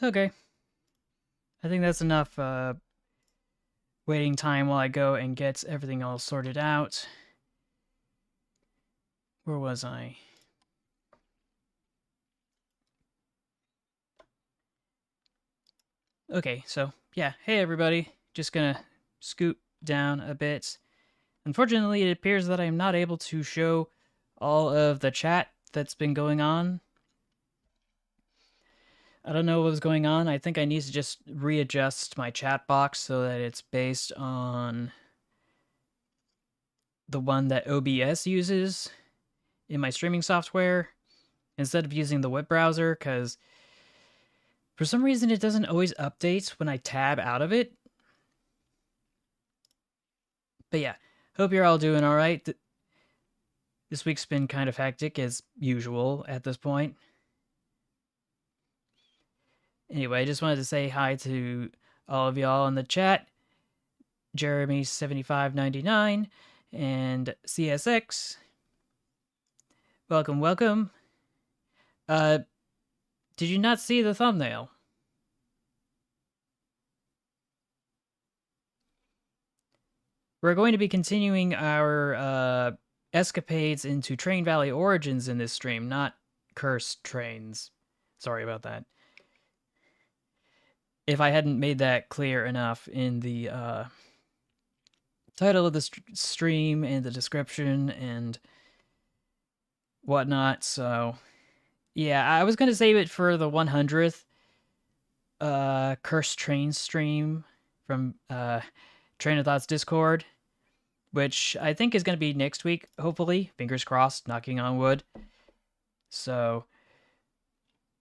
Okay. I think that's enough waiting time while I go and get everything all sorted out. Where was I? Okay, so yeah. Hey everybody. Just gonna scoot down a bit. Unfortunately, it appears that I'm not able to show all of the chat that's been going on. I don't know what was going on. I think I need to just readjust my chat box so that it's based on the one that OBS uses in my streaming software instead of using the web browser, because for some reason it doesn't always update when I tab out of it. But yeah, hope you're all doing all right. This week's been kind of hectic as usual at this point. Anyway, I just wanted to say hi to all of y'all in the chat. Jeremy7599 and CSX. Welcome, welcome. Did you not see the thumbnail? We're going to be continuing our escapades into Train Valley Origins in this stream, not Cursed Trains. Sorry about that. If I hadn't made that clear enough in the title of the stream and the description and whatnot, so yeah, I was going to save it for the 100th Cursed Train stream from Train of Thought's Discord, which I think is going to be next week, hopefully. Fingers crossed, knocking on wood. So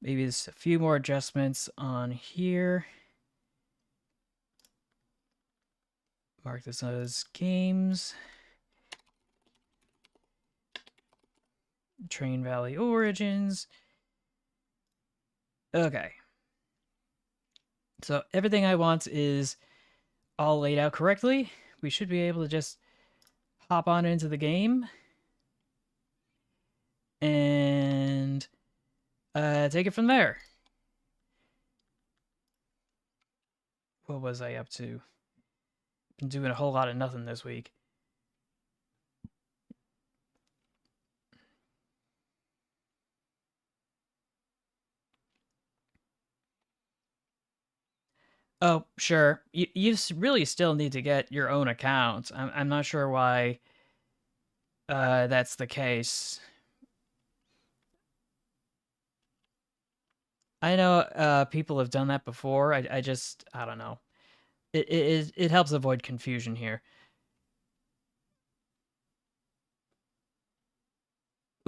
maybe there's a few more adjustments on here. Mark this as games. Train Valley Origins. Okay. So everything I want is all laid out correctly. We should be able to just hop on into the game and take it from there. What was I up to? Been doing a whole lot of nothing this week. Oh, sure. You really still need to get your own account. I'm not sure why that's the case. I know people have done that before. I don't know. It helps avoid confusion here.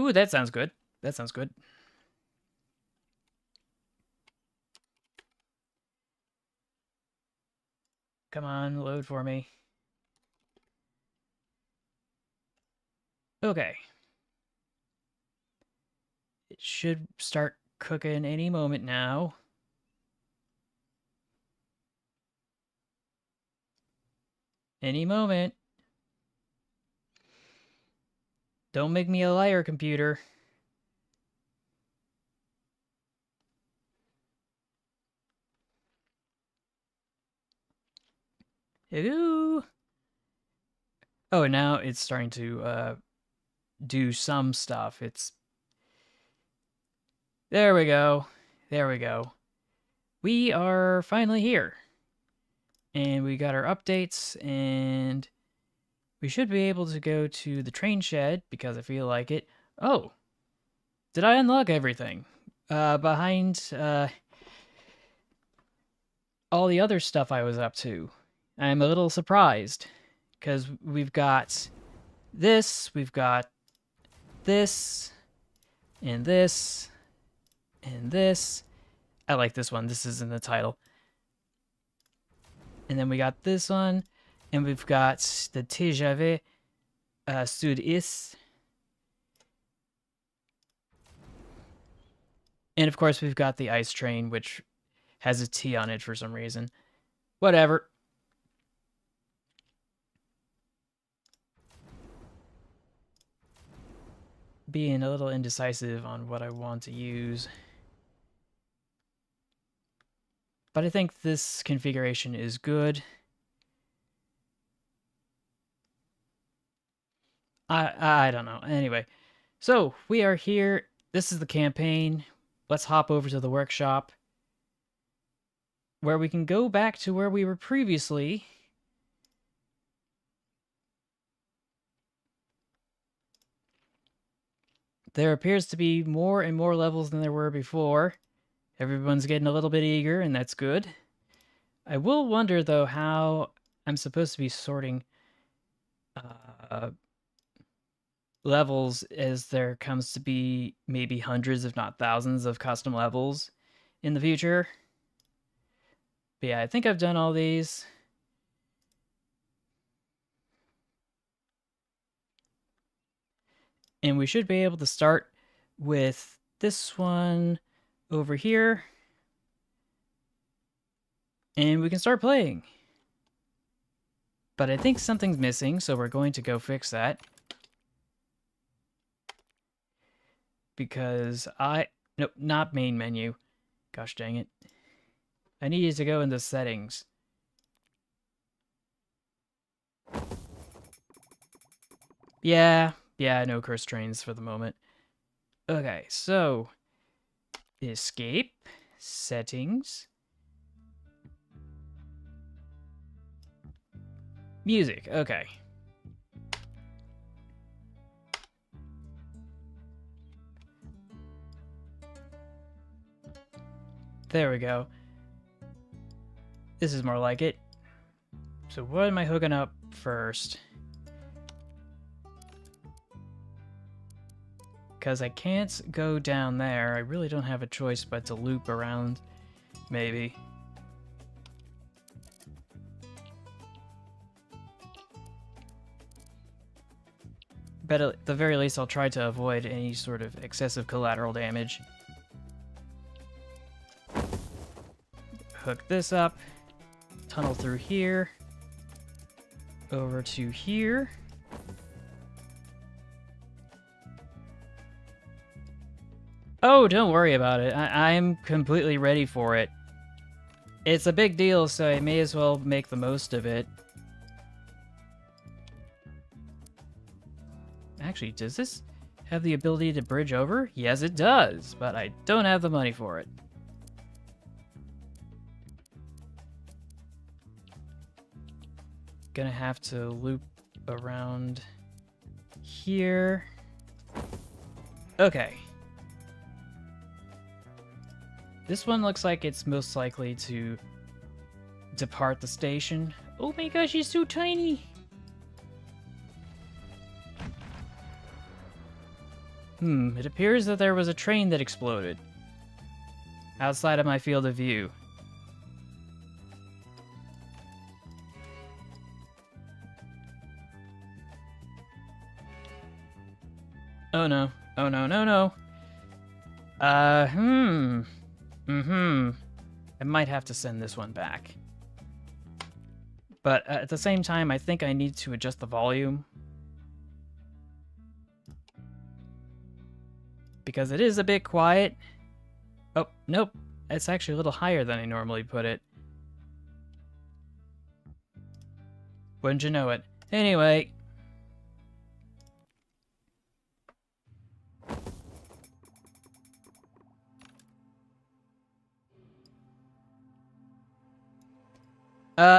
Ooh, that sounds good. That sounds good. Come on, load for me. Okay. It should start cooking any moment now. Any moment. Don't make me a liar, computer. Ooh. Oh, now it's starting to do some stuff. There we go. There we go. We are finally here. And we got our updates, and we should be able to go to the train shed because I feel like it. Oh, did I unlock everything? Behind all the other stuff I was up to. I'm a little surprised because we've got this, we've got this, and this, and this. I like this one. This is in the title. And then we got this one, and we've got the TGV Sud-Is. And of course, we've got the ice train, which has a T on it for some reason. Whatever. Being a little indecisive on what I want to use. But I think this configuration is good. I don't know. Anyway, so we are here. This is the campaign. Let's hop over to the workshop, where we can go back to where we were previously. There appears to be more and more levels than there were before. Everyone's getting a little bit eager, and that's good. I will wonder, though, how I'm supposed to be sorting levels as there comes to be maybe hundreds, if not thousands, of custom levels in the future. But yeah, I think I've done all these. And we should be able to start with this one over here. And we can start playing. But I think something's missing, so we're going to go fix that. Because nope, not main menu. Gosh dang it. I needed to go into settings. Yeah, no curse trains for the moment. Okay, so escape, settings, music, okay. There we go. This is more like it. So what am I hooking up first? Because I can't go down there. I really don't have a choice but to loop around, maybe. But at the very least, I'll try to avoid any sort of excessive collateral damage. Hook this up. Tunnel through here. Over to here. Oh, don't worry about it. I'm completely ready for it. It's a big deal, so I may as well make the most of it. Actually, does this have the ability to bridge over? Yes, it does, but I don't have the money for it. Gonna have to loop around here. Okay. This one looks like it's most likely to depart the station. Oh my gosh, he's so tiny! It appears that there was a train that exploded outside of my field of view. Oh no. Oh no, no, no. I might have to send this one back. But at the same time, I think I need to adjust the volume. Because it is a bit quiet. Oh, nope. It's actually a little higher than I normally put it. Wouldn't you know it? Anyway.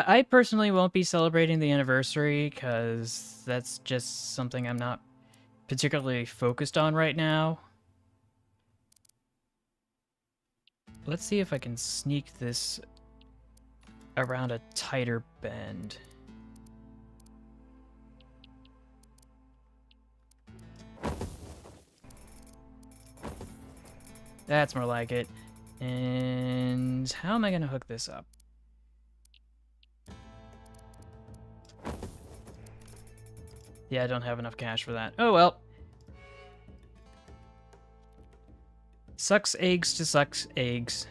I personally won't be celebrating the anniversary because that's just something I'm not particularly focused on right now. Let's see if I can sneak this around a tighter bend. That's more like it. And how am I going to hook this up? Yeah, I don't have enough cash for that. Oh well. Sucks eggs to sucks eggs.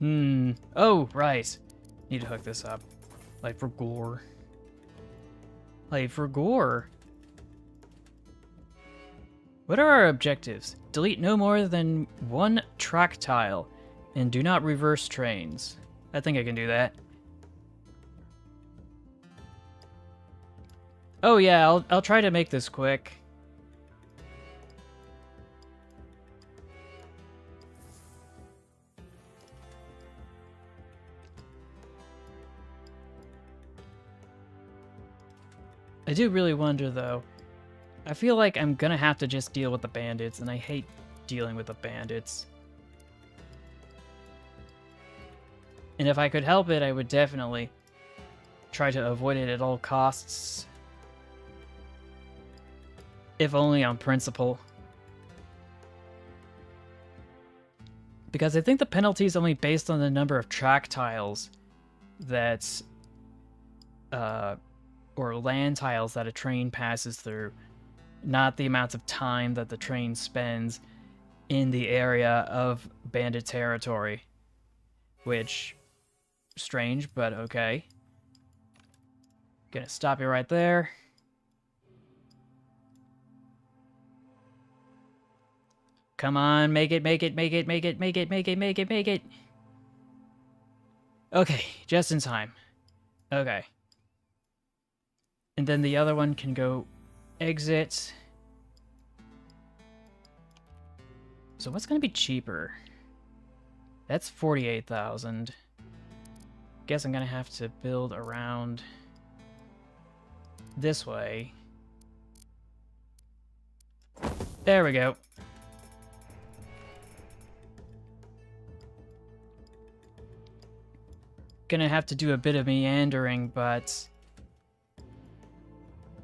Oh, right. Need to hook this up. Like for gore. Like for gore. What are our objectives? Delete no more than one track tile, and do not reverse trains. I think I can do that. Oh yeah, I'll try to make this quick. I do really wonder though. I feel like I'm gonna have to just deal with the bandits, and I hate dealing with the bandits. And if I could help it, I would definitely try to avoid it at all costs. If only on principle. Because I think the penalty is only based on the number of track tiles that's... or land tiles that a train passes through, not the amount of time that the train spends in the area of bandit territory. Which, strange, but okay. Gonna stop you right there. Come on, make it, make it, make it, make it, make it, make it, make it, make it. Okay, just in time. Okay. And then the other one can go exit. So what's going to be cheaper? That's 48,000. Guess I'm going to have to build around this way. There we go. Gonna have to do a bit of meandering, but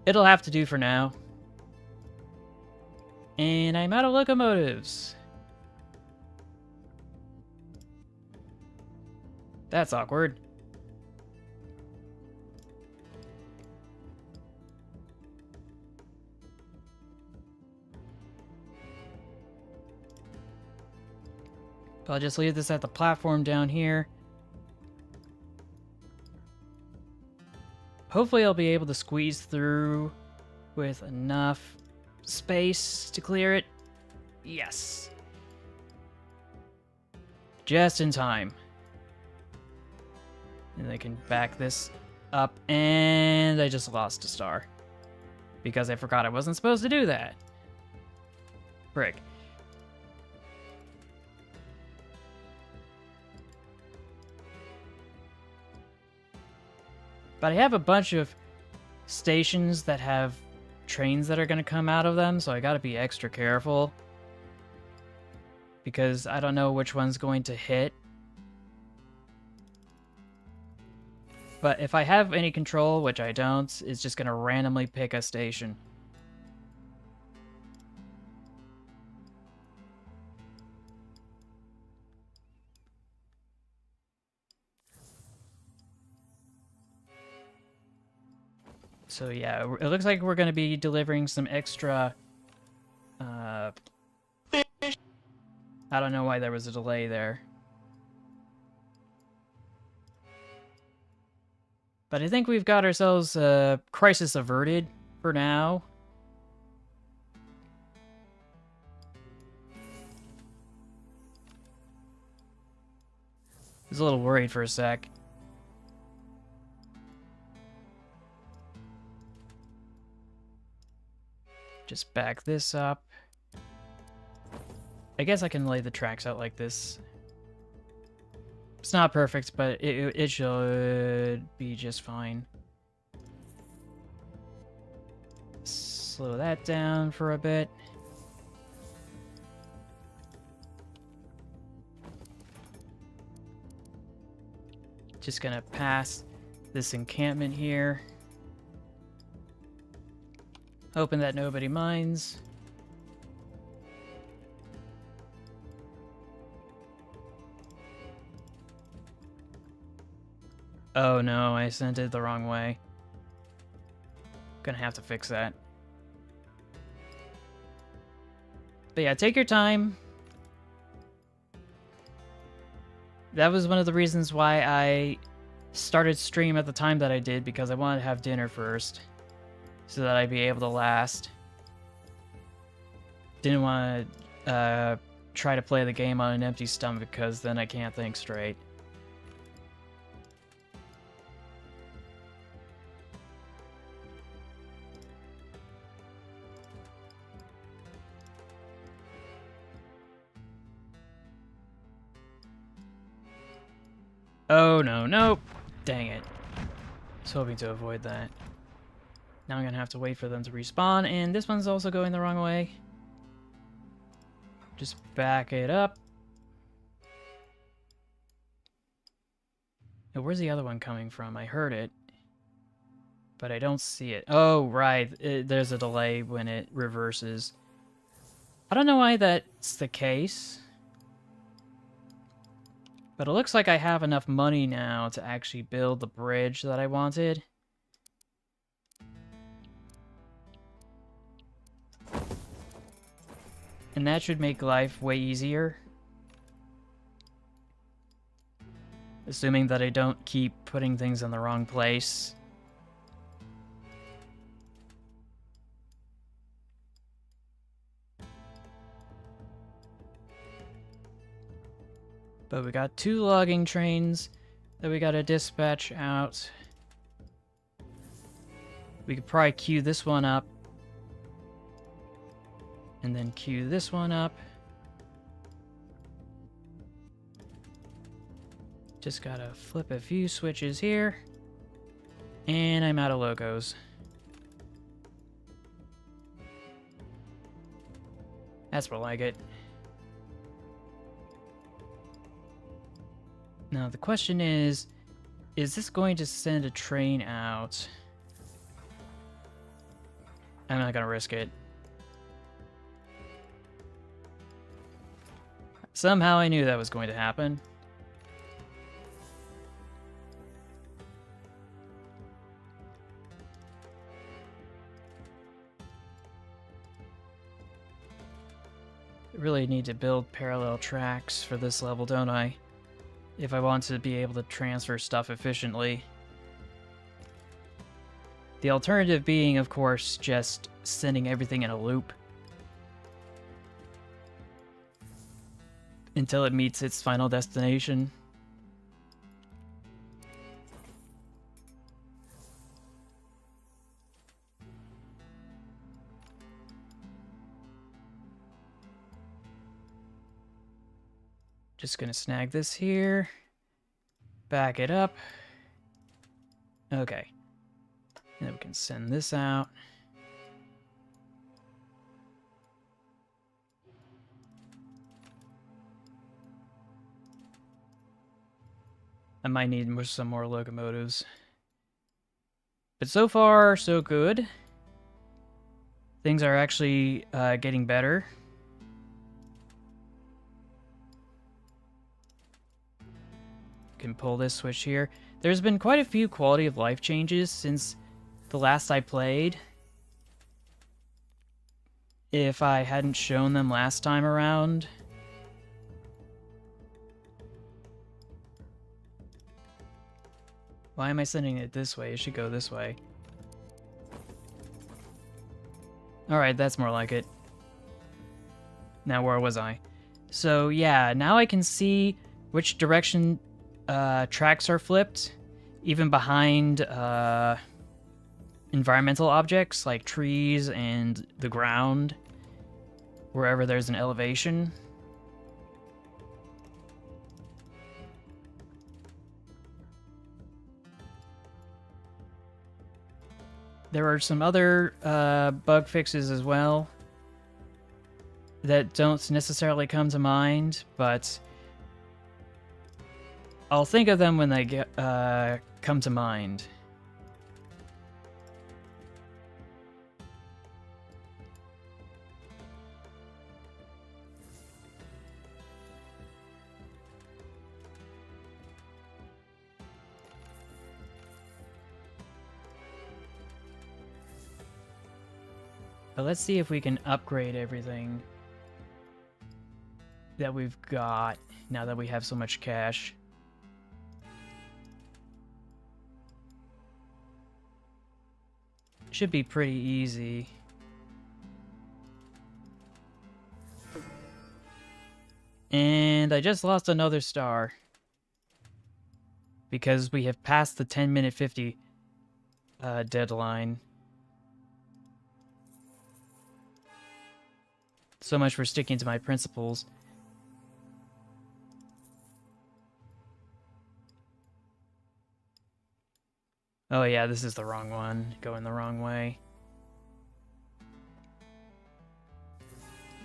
it'll have to do for now. And I'm out of locomotives. That's awkward. But I'll just leave this at the platform down here. Hopefully I'll be able to squeeze through with enough space to clear it. Yes. Just in time. And I can back this up, and I just lost a star. Because I forgot I wasn't supposed to do that. Frick. But I have a bunch of stations that have trains that are going to come out of them, so I got to be extra careful. Because I don't know which one's going to hit. But if I have any control, which I don't, it's just going to randomly pick a station. So yeah, it looks like we're going to be delivering some extra... I don't know why there was a delay there. But I think we've got ourselves a crisis averted for now. I was a little worried for a sec. Just back this up. I guess I can lay the tracks out like this. It's not perfect, but it should be just fine. Slow that down for a bit. Just gonna pass this encampment here. Hoping that nobody minds. Oh no, I sent it the wrong way. Gonna have to fix that. But yeah, take your time. That was one of the reasons why I started stream at the time that I did, because I wanted to have dinner first. So that I'd be able to last. didn't want to try to play the game on an empty stomach because then I can't think straight. Oh no, nope. Dang it. I was hoping to avoid that. Now I'm gonna have to wait for them to respawn, and this one's also going the wrong way. Just back it up. Now, where's the other one coming from? I heard it, but I don't see it. Oh, right. There's a delay when it reverses. I don't know why that's the case, but it looks like I have enough money now to actually build the bridge that I wanted. And that should make life way easier. Assuming that I don't keep putting things in the wrong place. But we got 2 logging trains that we gotta dispatch out. We could probably queue this one up. And then queue this one up. Just gotta flip a few switches here. And I'm out of logos. That's more like it. Now the question is this going to send a train out? I'm not gonna risk it. Somehow I knew that was going to happen. I really need to build parallel tracks for this level, don't I? If I want to be able to transfer stuff efficiently. The alternative being, of course, just sending everything in a loop until it meets its final destination. Just gonna snag this here. Back it up. Okay. And then we can send this out. I might need some more locomotives. But so far, so good. Things are actually getting better. Can pull this switch here. There's been quite a few quality of life changes since the last I played. If I hadn't shown them last time around. Why am I sending it this way? It should go this way. Alright, that's more like it. Now, where was I? So, yeah, now I can see which direction tracks are flipped, even behind environmental objects like trees and the ground, wherever there's an elevation. There are some other bug fixes as well that don't necessarily come to mind, but I'll think of them when they come to mind. But let's see if we can upgrade everything that we've got now that we have so much cash. Should be pretty easy. And I just lost another star. Because we have passed the 10-minute 50 deadline. So much for sticking to my principles. Oh yeah, this is the wrong one. Going the wrong way.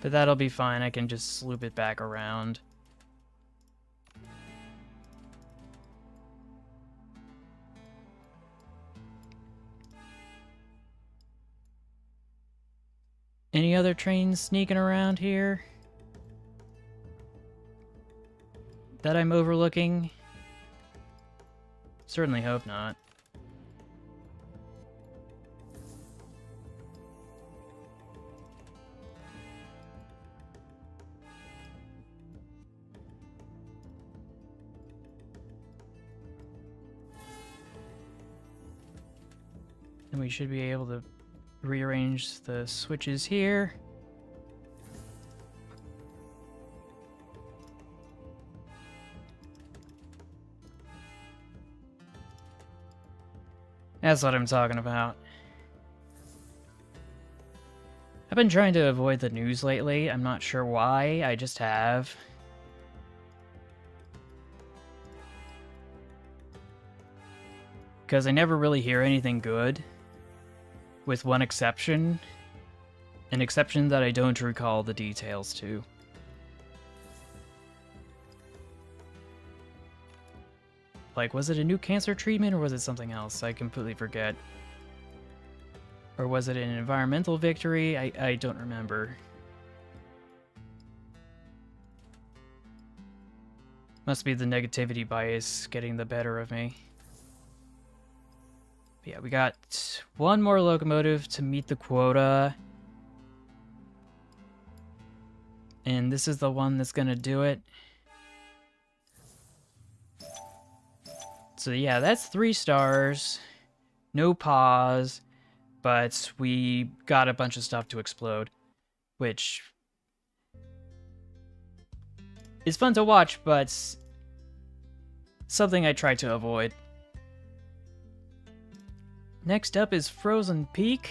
But that'll be fine. I can just sloop it back around. Any other trains sneaking around here that I'm overlooking? Certainly hope not. And we should be able to rearrange the switches here. That's what I'm talking about. I've been trying to avoid the news lately. I'm not sure why, I just have. Because I never really hear anything good. With one exception. An exception that I don't recall the details to. Like, was it a new cancer treatment or was it something else? I completely forget. Or was it an environmental victory? I don't remember. Must be the negativity bias getting the better of me. But yeah, we got one more locomotive to meet the quota. And this is the one that's gonna do it. So yeah, that's 3 stars. No pause. But we got a bunch of stuff to explode. Which is fun to watch, but something I try to avoid. Next up is Frozen Peak.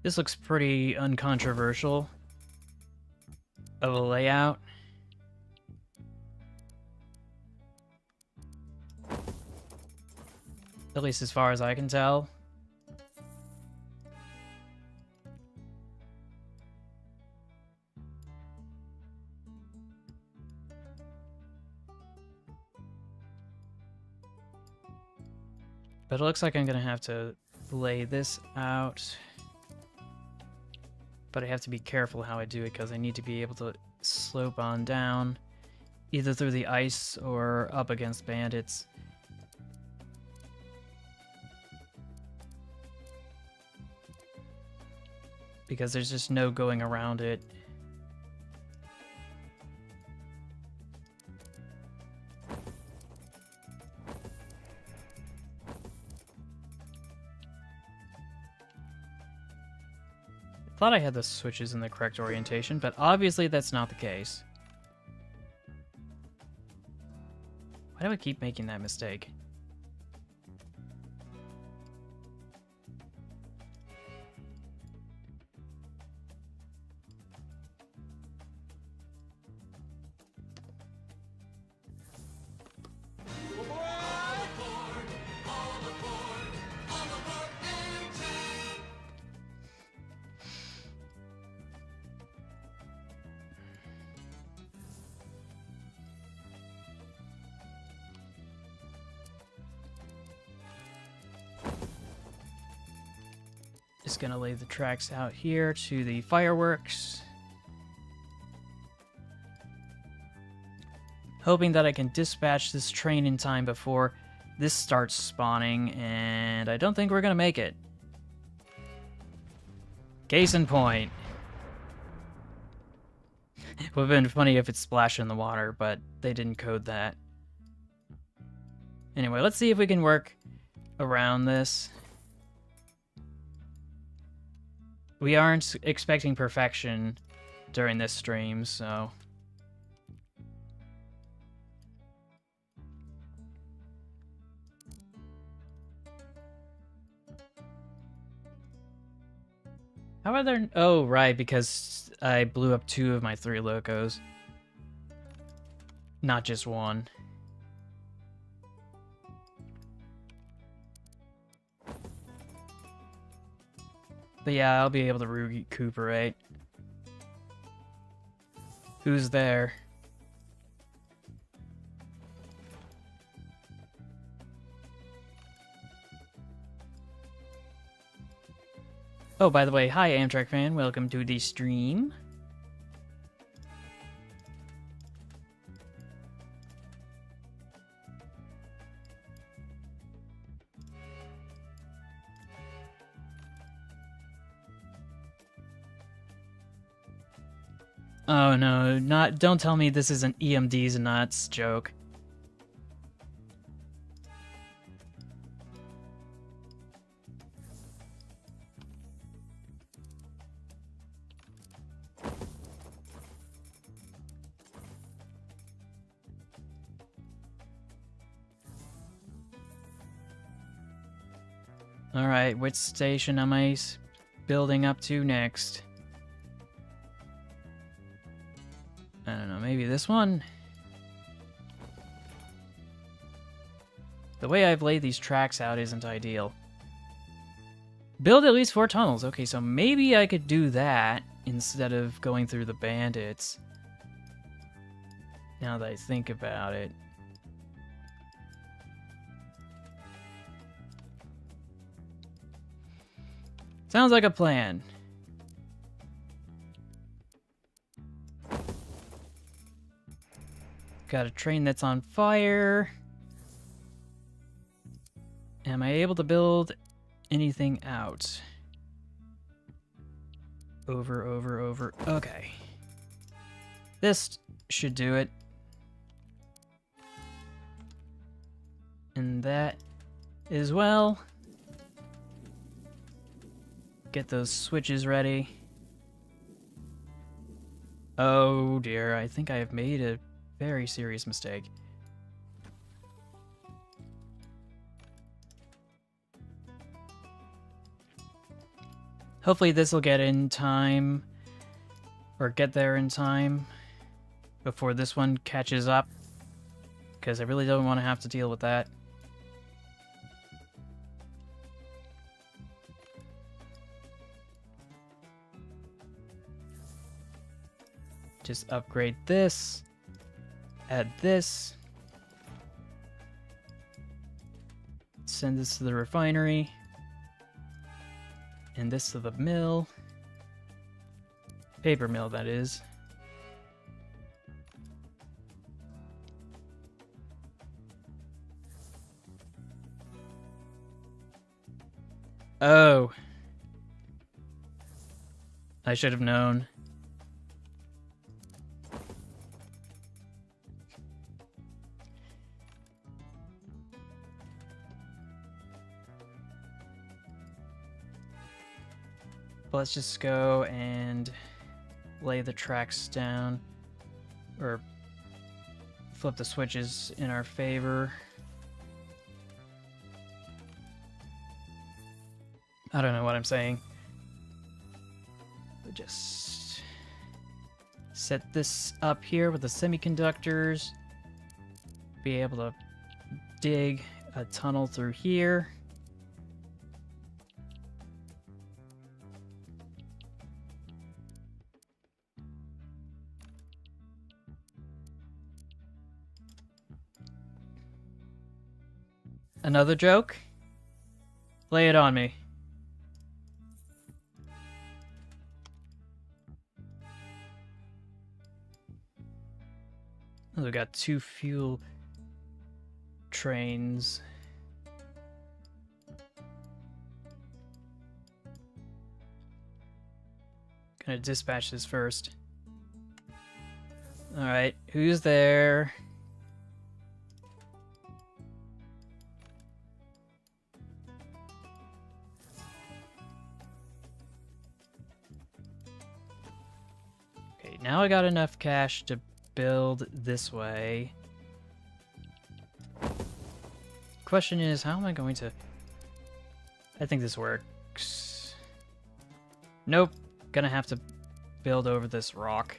This looks pretty uncontroversial of a layout. At least as far as I can tell. But it looks like I'm gonna have to lay this out. But I have to be careful how I do it because I need to be able to slope on down, either through the ice or up against bandits. Because there's just no going around it. Thought I had the switches in the correct orientation, but obviously that's not the case. Why do I keep making that mistake? Just gonna lay the tracks out here to the fireworks. Hoping that I can dispatch this train in time before this starts spawning, and I don't think we're gonna make it. Case in point. It would have been funny if it splashed in the water, but they didn't code that. Anyway, let's see if we can work around this. We aren't expecting perfection during this stream, so... How are there... Oh, right, because I blew up 2 of my 3 locos. Not just 1. But yeah, I'll be able to recuperate. Who's there? Oh, by the way, hi Amtrak fan, welcome to the stream. Oh no, don't tell me this is an EMDs and nuts joke. Alright, which station am I building up to next? I don't know, maybe this one? The way I've laid these tracks out isn't ideal. Build at least 4 tunnels. Okay, so maybe I could do that instead of going through the bandits. Now that I think about it. Sounds like a plan. Got a train that's on fire. Am I able to build anything out? Over. Okay. This should do it. And that as well. Get those switches ready. Oh dear, I think I have made a very serious mistake. Hopefully this will get in time, or get there in time before this one catches up, because I really don't want to have to deal with that. Just upgrade this, add this, send this to the refinery, and this to the mill. Paper mill, that is. Oh. I should have known. Let's just go and lay the tracks down, or flip the switches in our favor. I don't know what I'm saying. But just set this up here with the semiconductors. Be able to dig a tunnel through here. Another joke? Lay it on me. Oh, we got 2 fuel trains. Gonna dispatch this first. Alright, who's there? Alright, now I got enough cash to build this way. Question is, how am I going to... I think this works. Nope. Gonna have to build over this rock.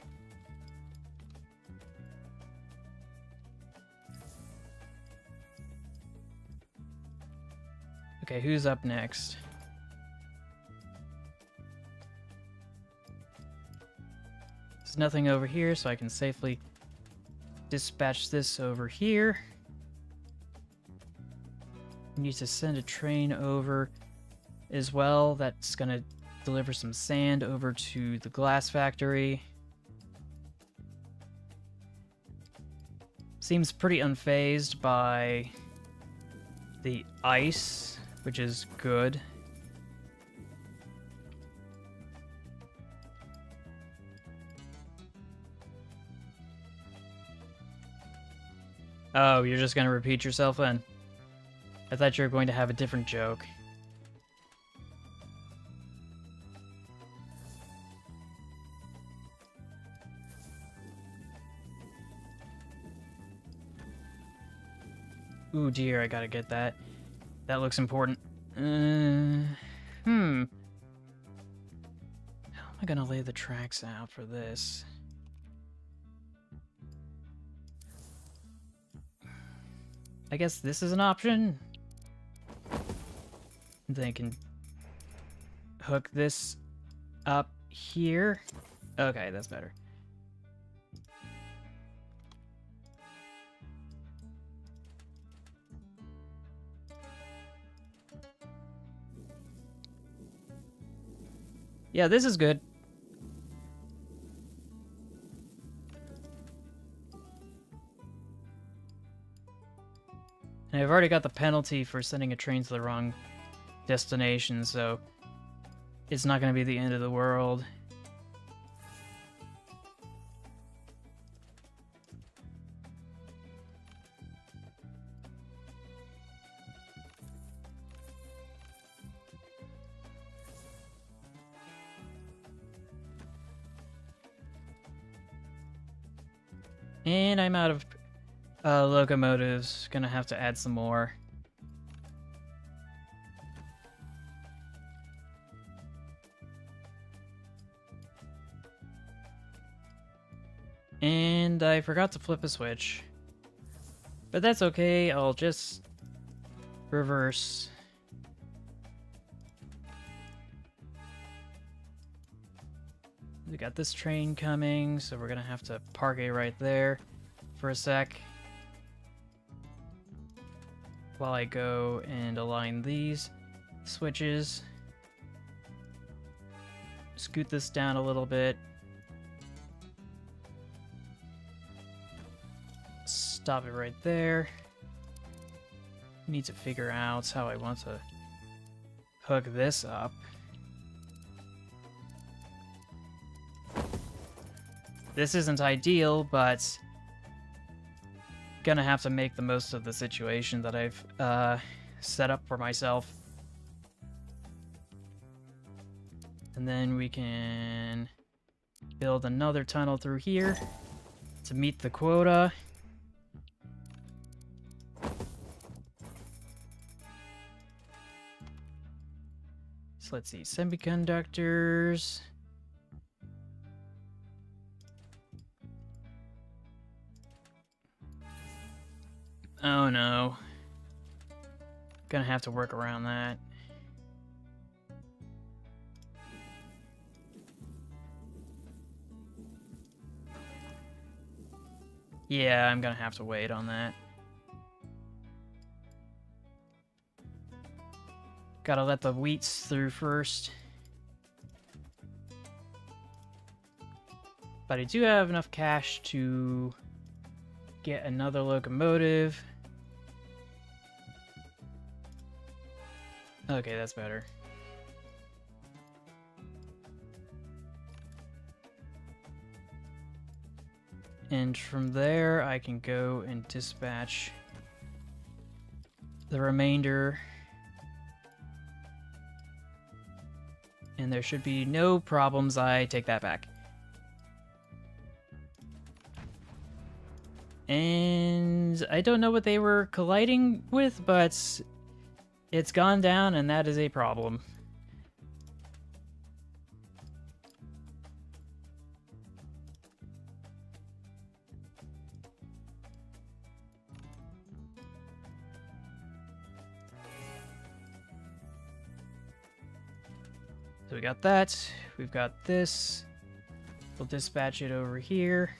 Okay, who's up next? There's nothing over here, so I can safely dispatch this over here. Need to send a train over as well. That's gonna deliver some sand over to the glass factory. Seems pretty unfazed by the ice, which is good. Oh, you're just gonna repeat yourself then? I thought you were going to have a different joke. Ooh dear, I gotta get that. That looks important. How am I gonna lay the tracks out for this? I guess this is an option. Then I can hook this up here. Okay, that's better. Yeah, this is good. And I've already got the penalty for sending a train to the wrong destination, so it's not going to be the end of the world. And I'm out of locomotives. Gonna have to add some more. And I forgot to flip a switch. But that's okay, I'll just reverse. We got this train coming, so we're gonna have to park it right there for a sec. While I go and align these switches. Scoot this down a little bit. Stop it right there. Need to figure out how I want to hook this up. This isn't ideal, but gonna have to make the most of the situation that I've set up for myself. And then we can build another tunnel through here to meet the quota. So let's see, semiconductors. Oh no. Gonna have to work around that. Yeah, I'm gonna have to wait on that. Gotta let the wheats through first. But I do have enough cash to get another locomotive. Okay, that's better. And from there, I can go and dispatch the remainder. And there should be no problems. I take that back. And I don't know what they were colliding with, but it's gone down, and that is a problem. So we got that. We've got this. We'll dispatch it over here.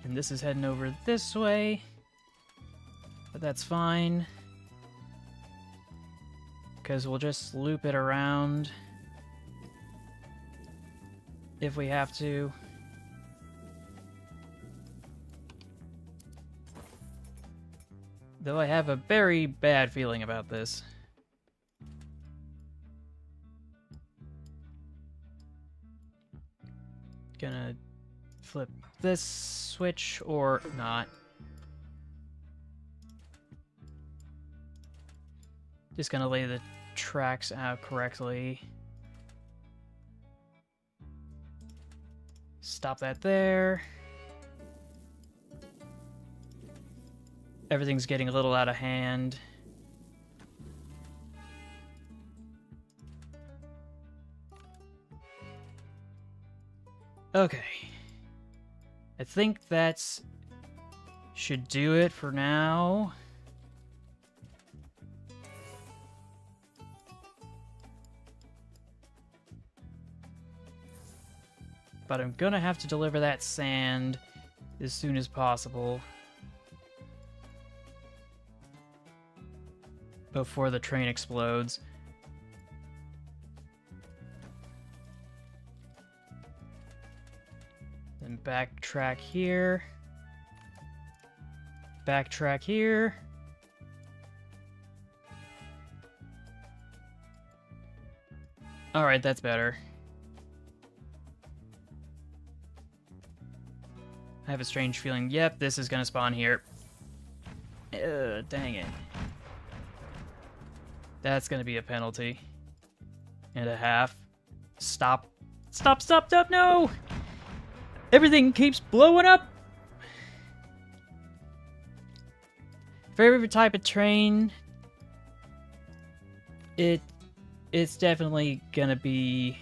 And this is heading over this way. But that's fine. Because we'll just loop it around if we have to. Though I have a very bad feeling about this. Gonna flip this switch or not. Just gonna lay the tracks out correctly. Stop that there. Everything's getting a little out of hand. Okay. I think that's should do it for now. But I'm gonna have to deliver that sand as soon as possible. Before the train explodes. Then backtrack here. Backtrack here. Alright, that's better. I have a strange feeling. Yep, this is gonna spawn here. Dang it. That's gonna be a penalty. And a half. Stop. Stop, stop, stop, no! Everything keeps blowing up! Favorite type of train... It's definitely gonna be...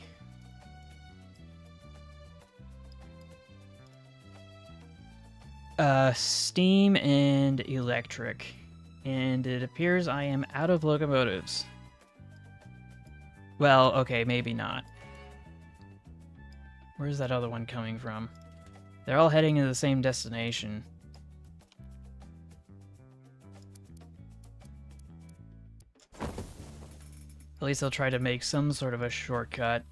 steam and electric. And it appears I am out of locomotives. Well, okay, maybe not. Where's that other one coming from? They're all heading to the same destination. At least they'll try to make some sort of a shortcut.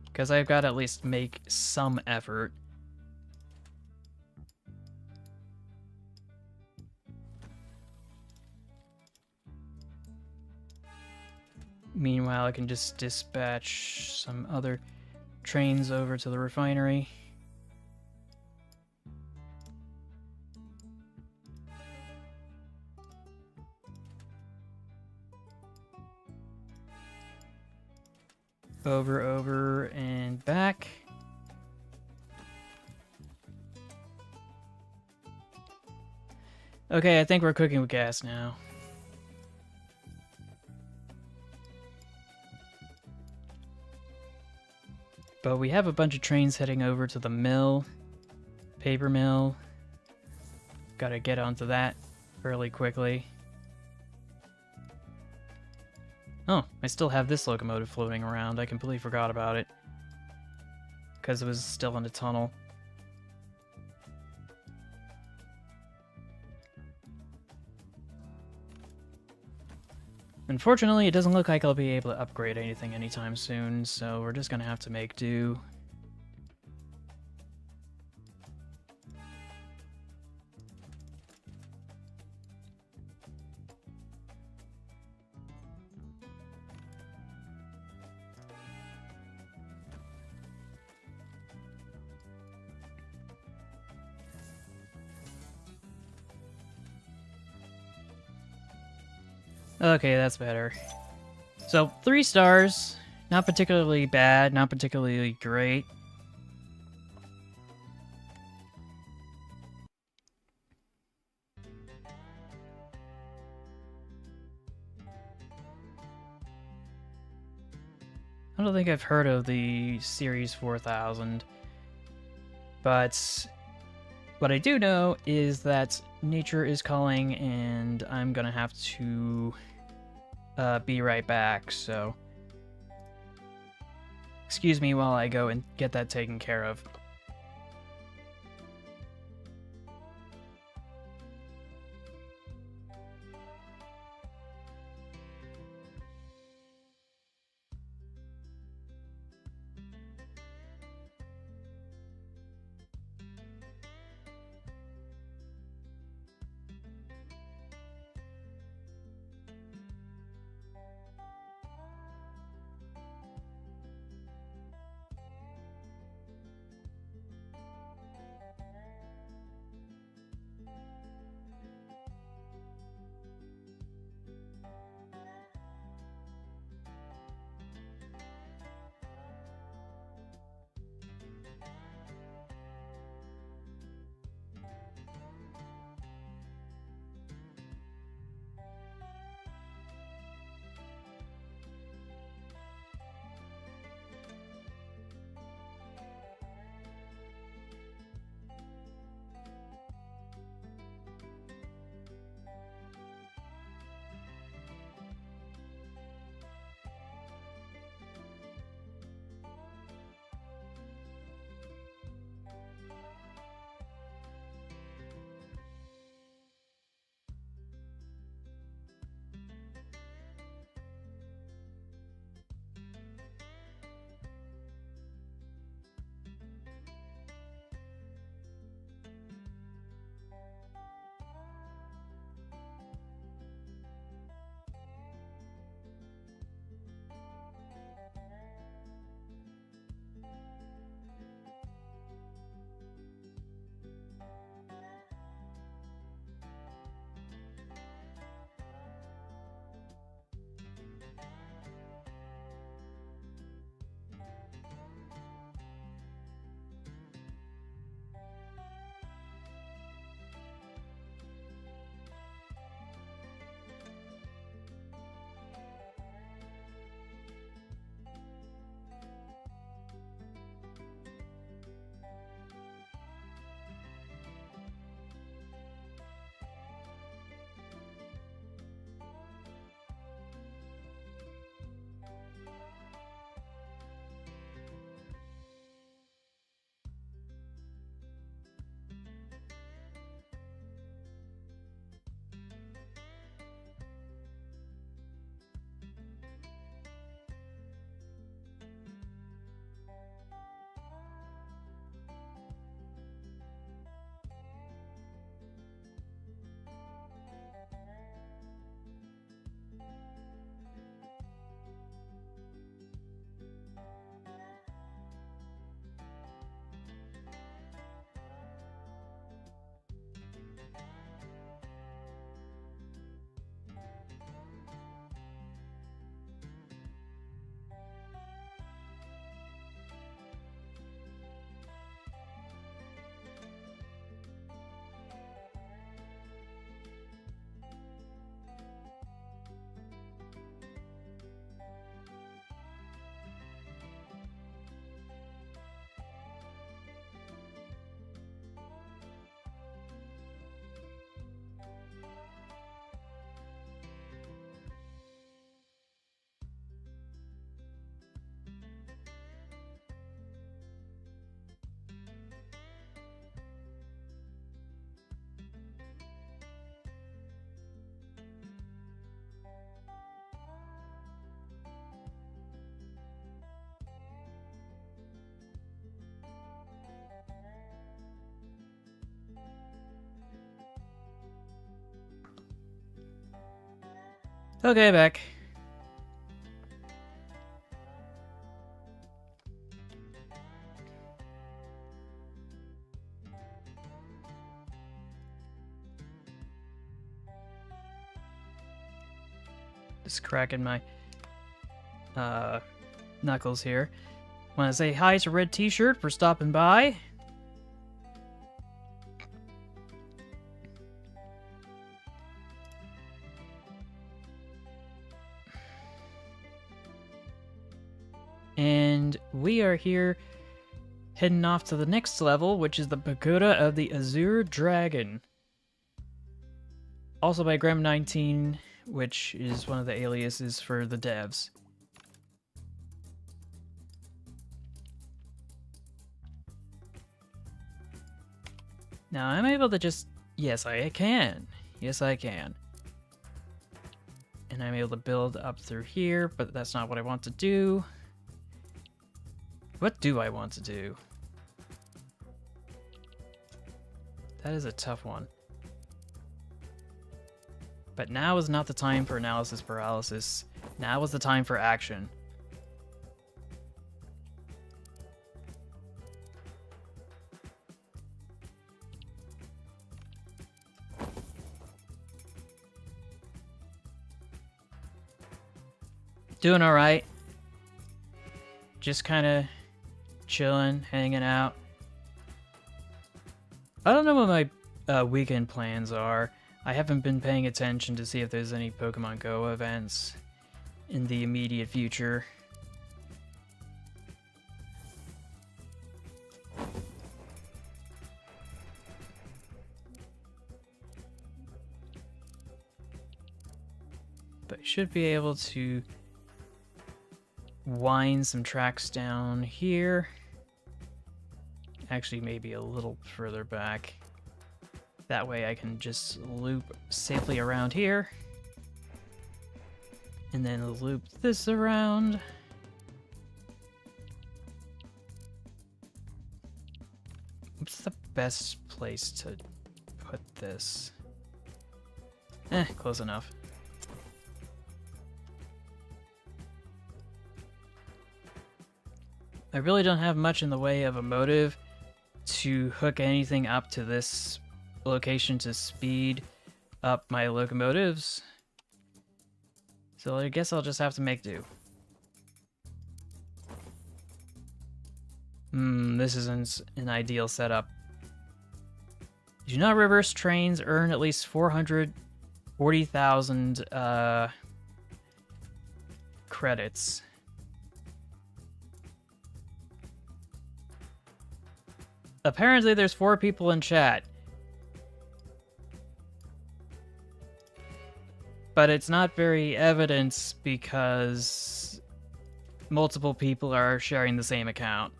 Because I've got to at least make some effort. Meanwhile, I can just dispatch some other trains over to the refinery. Over, and back. Okay, I think we're cooking with gas now. But we have a bunch of trains heading over to the mill. Paper mill. Gotta get onto that fairly quickly. Oh, I still have this locomotive floating around. I completely forgot about it. Because it was still in a tunnel. Unfortunately, it doesn't look like I'll be able to upgrade anything anytime soon, so we're just gonna have to make do. Okay, that's better. So, 3 stars. Not particularly bad, not particularly great. I don't think I've heard of the Series 4000, but what I do know is that nature is calling and I'm gonna have to be right back, so excuse me while I go and get that taken care of. Okay, back. Just cracking my knuckles here. Want to say hi to Red T-shirt for stopping by. And we are here heading off to the next level, which is the Pagoda of the Azure Dragon. Also by Grem19, which is one of the aliases for the devs. Now I'm able to just... Yes, I can. Yes, I can. And I'm able to build up through here, but that's not what I want to do. What do I want to do? That is a tough one. But now is not the time for analysis paralysis. Now is the time for action. Doing alright. Just kind of chilling, hanging out. I don't know what my weekend plans are. I haven't been paying attention to see if there's any Pokemon Go events in the immediate future. But I should be able to wind some tracks down here. Actually, maybe a little further back. That way I can just loop safely around here. And then loop this around. What's the best place to put this? Close enough. I really don't have much in the way of a motive to hook anything up to this location to speed up my locomotives. So I guess I'll just have to make do. This isn't an ideal setup. Do not reverse trains earn at least 440,000 credits. Apparently there's 4 people in chat. But it's not very evident because multiple people are sharing the same account.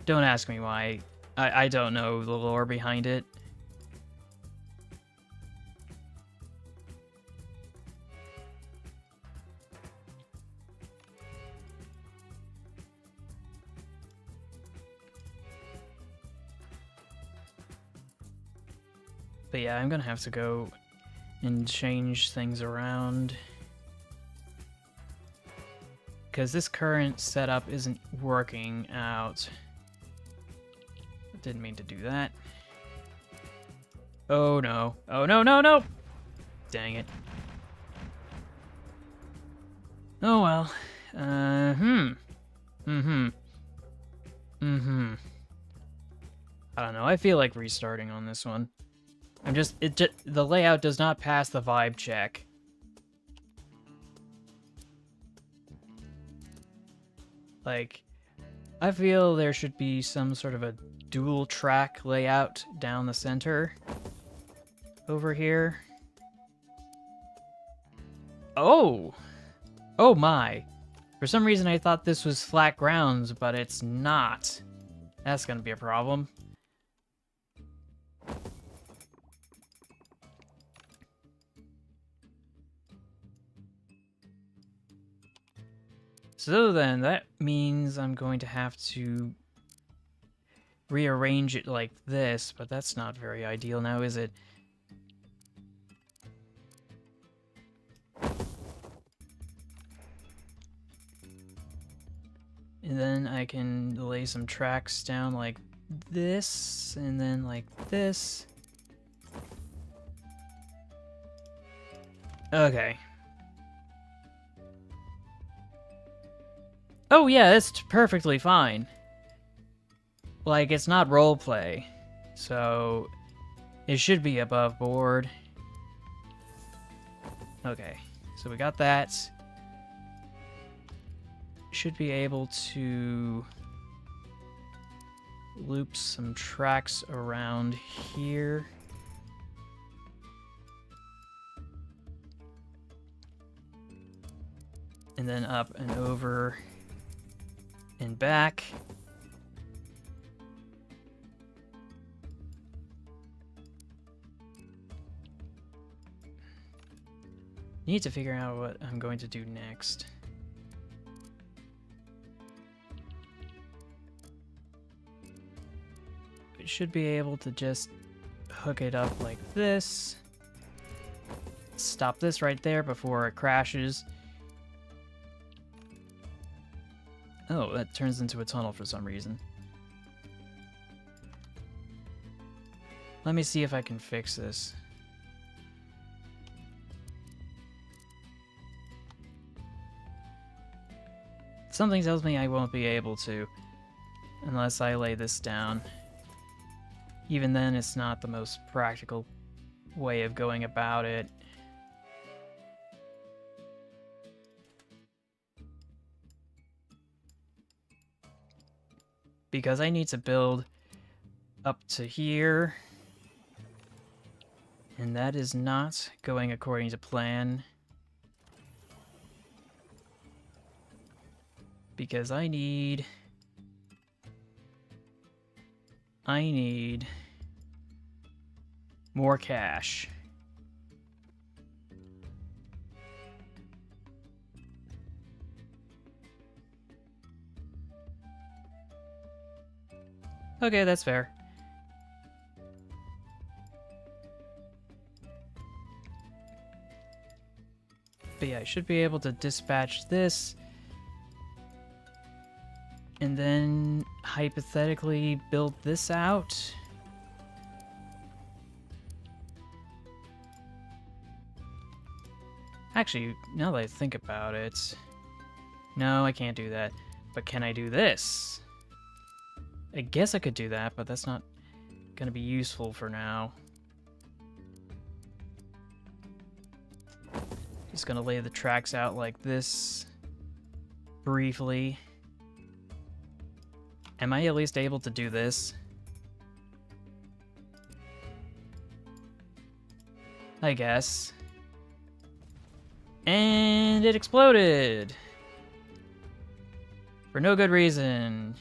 Don't ask me why. I don't know the lore behind it. But yeah, I'm gonna have to go and change things around. Because this current setup isn't working out. Didn't mean to do that. Oh no. Oh no, no, no! Dang it. Oh well. I don't know, I feel like restarting on this one. The layout does not pass the vibe check. Like, I feel there should be some sort of a dual track layout down the center over here. Oh! Oh my. For some reason I thought this was flat grounds, but it's not. That's gonna be a problem. So then, that means I'm going to have to rearrange it like this, but that's not very ideal now, is it? And then I can lay some tracks down like this, and then like this. Okay. Oh yeah, that's perfectly fine. Like, it's not roleplay, so it should be above board. Okay, so we got that. Should be able to loop some tracks around here. And then up and over and back. Need to figure out what I'm going to do next. We should be able to just hook it up like this. Stop this right there before it crashes. Oh, that turns into a tunnel for some reason. Let me see if I can fix this. Something tells me I won't be able to, unless I lay this down. Even then, it's not the most practical way of going about it. Because I need to build up to here. And that is not going according to plan. Because I need more cash. Okay, that's fair. But yeah, I should be able to dispatch this. And then hypothetically build this out. Actually, now that I think about it, no, I can't do that. But can I do this? I guess I could do that, but that's not gonna be useful for now. Just gonna lay the tracks out like this briefly. Am I at least able to do this? I guess. And it exploded! For no good reason.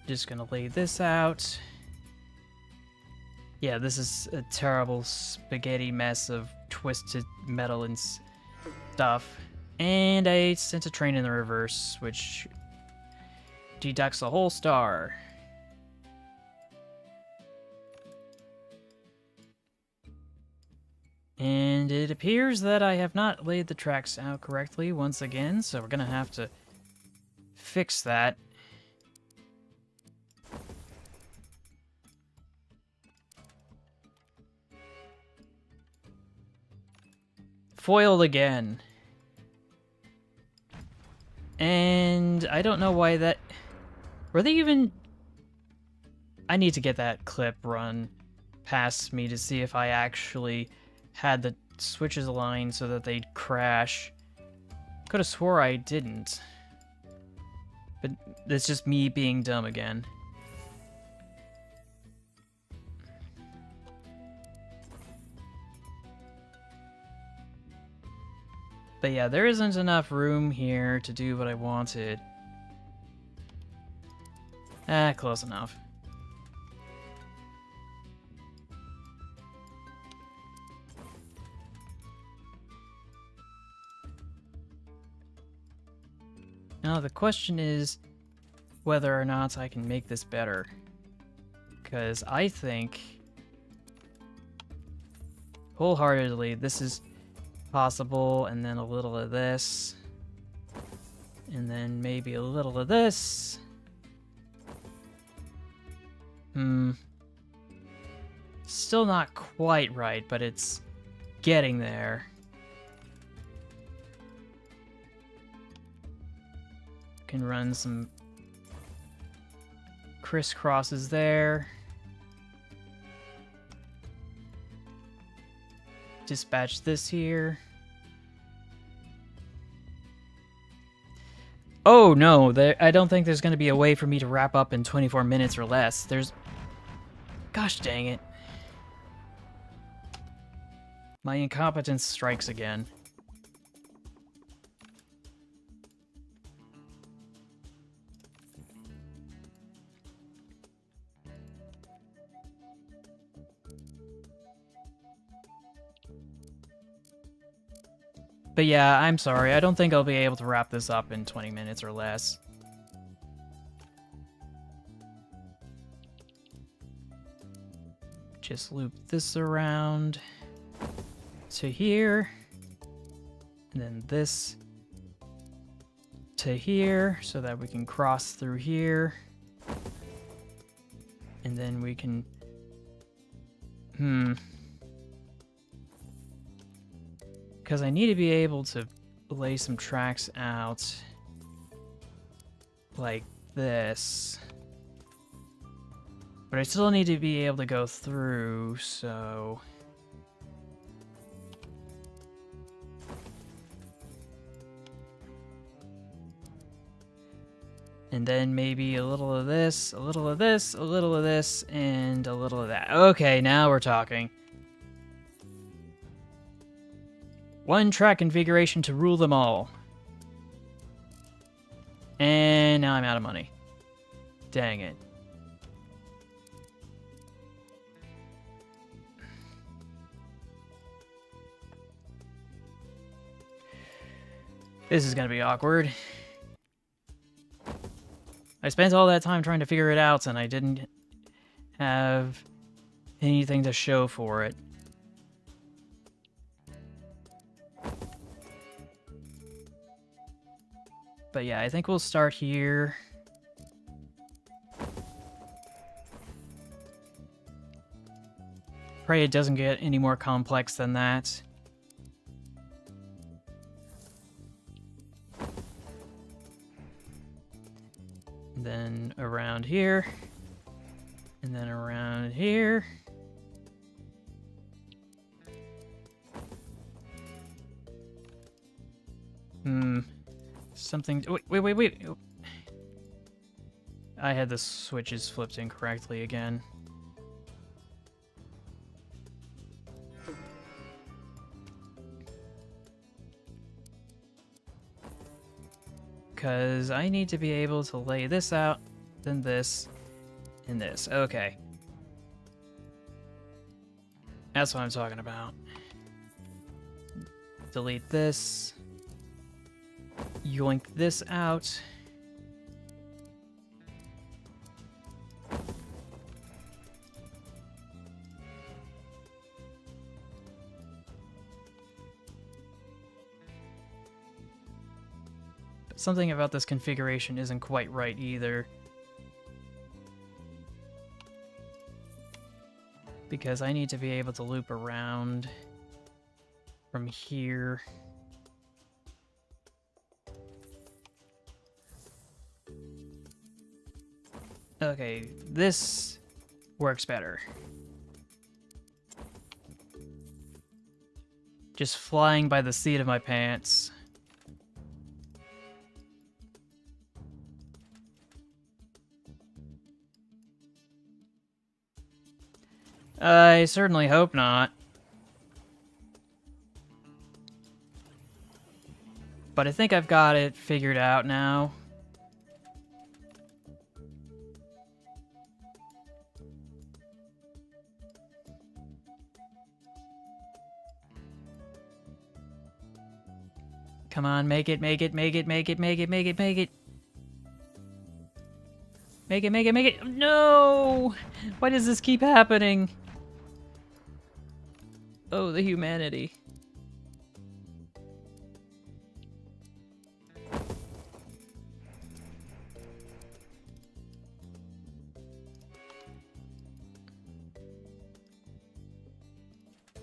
Just gonna lay this out. Yeah, this is a terrible spaghetti mess of twisted metal and stuff. And I sent a train in the reverse, which deducts a whole star. And it appears that I have not laid the tracks out correctly once again, so we're gonna have to fix that. Foiled again. And I don't know why that... Were they even... I need to get that clip run past me to see if I actually had the switches aligned so that they'd crash. Could have swore I didn't. But it's just me being dumb again. But yeah, there isn't enough room here to do what I wanted. Close enough. Now the question is whether or not I can make this better. Because I think wholeheartedly this is possible, and then a little of this. And then maybe a little of this. Still not quite right, but it's getting there. Can run some crisscrosses there. Dispatch this here. Oh no, I don't think there's going to be a way for me to wrap up in 24 minutes or less. Gosh dang it. My incompetence strikes again. But yeah, I'm sorry. I don't think I'll be able to wrap this up in 20 minutes or less. Just loop this around to here. And then this to here so that we can cross through here. And then we can... Because I need to be able to lay some tracks out like this. But I still need to be able to go through, so... And then maybe a little of this, a little of this, a little of this, and a little of that. Okay, now we're talking. One track configuration to rule them all. And now I'm out of money. Dang it. This is gonna be awkward. I spent all that time trying to figure it out, and I didn't have anything to show for it. But yeah, I think we'll start here. Pray it doesn't get any more complex than that. And then around here. And then around here. Something... Wait. I had the switches flipped incorrectly again. Because I need to be able to lay this out, then this, and this. Okay. That's what I'm talking about. Delete this. Yoink this out. But something about this configuration isn't quite right either. Because I need to be able to loop around from here. Okay, this works better. Just flying by the seat of my pants. I certainly hope not. But I think I've got it figured out now. Come on, make it. Make it. No! Why does this keep happening? Oh, the humanity.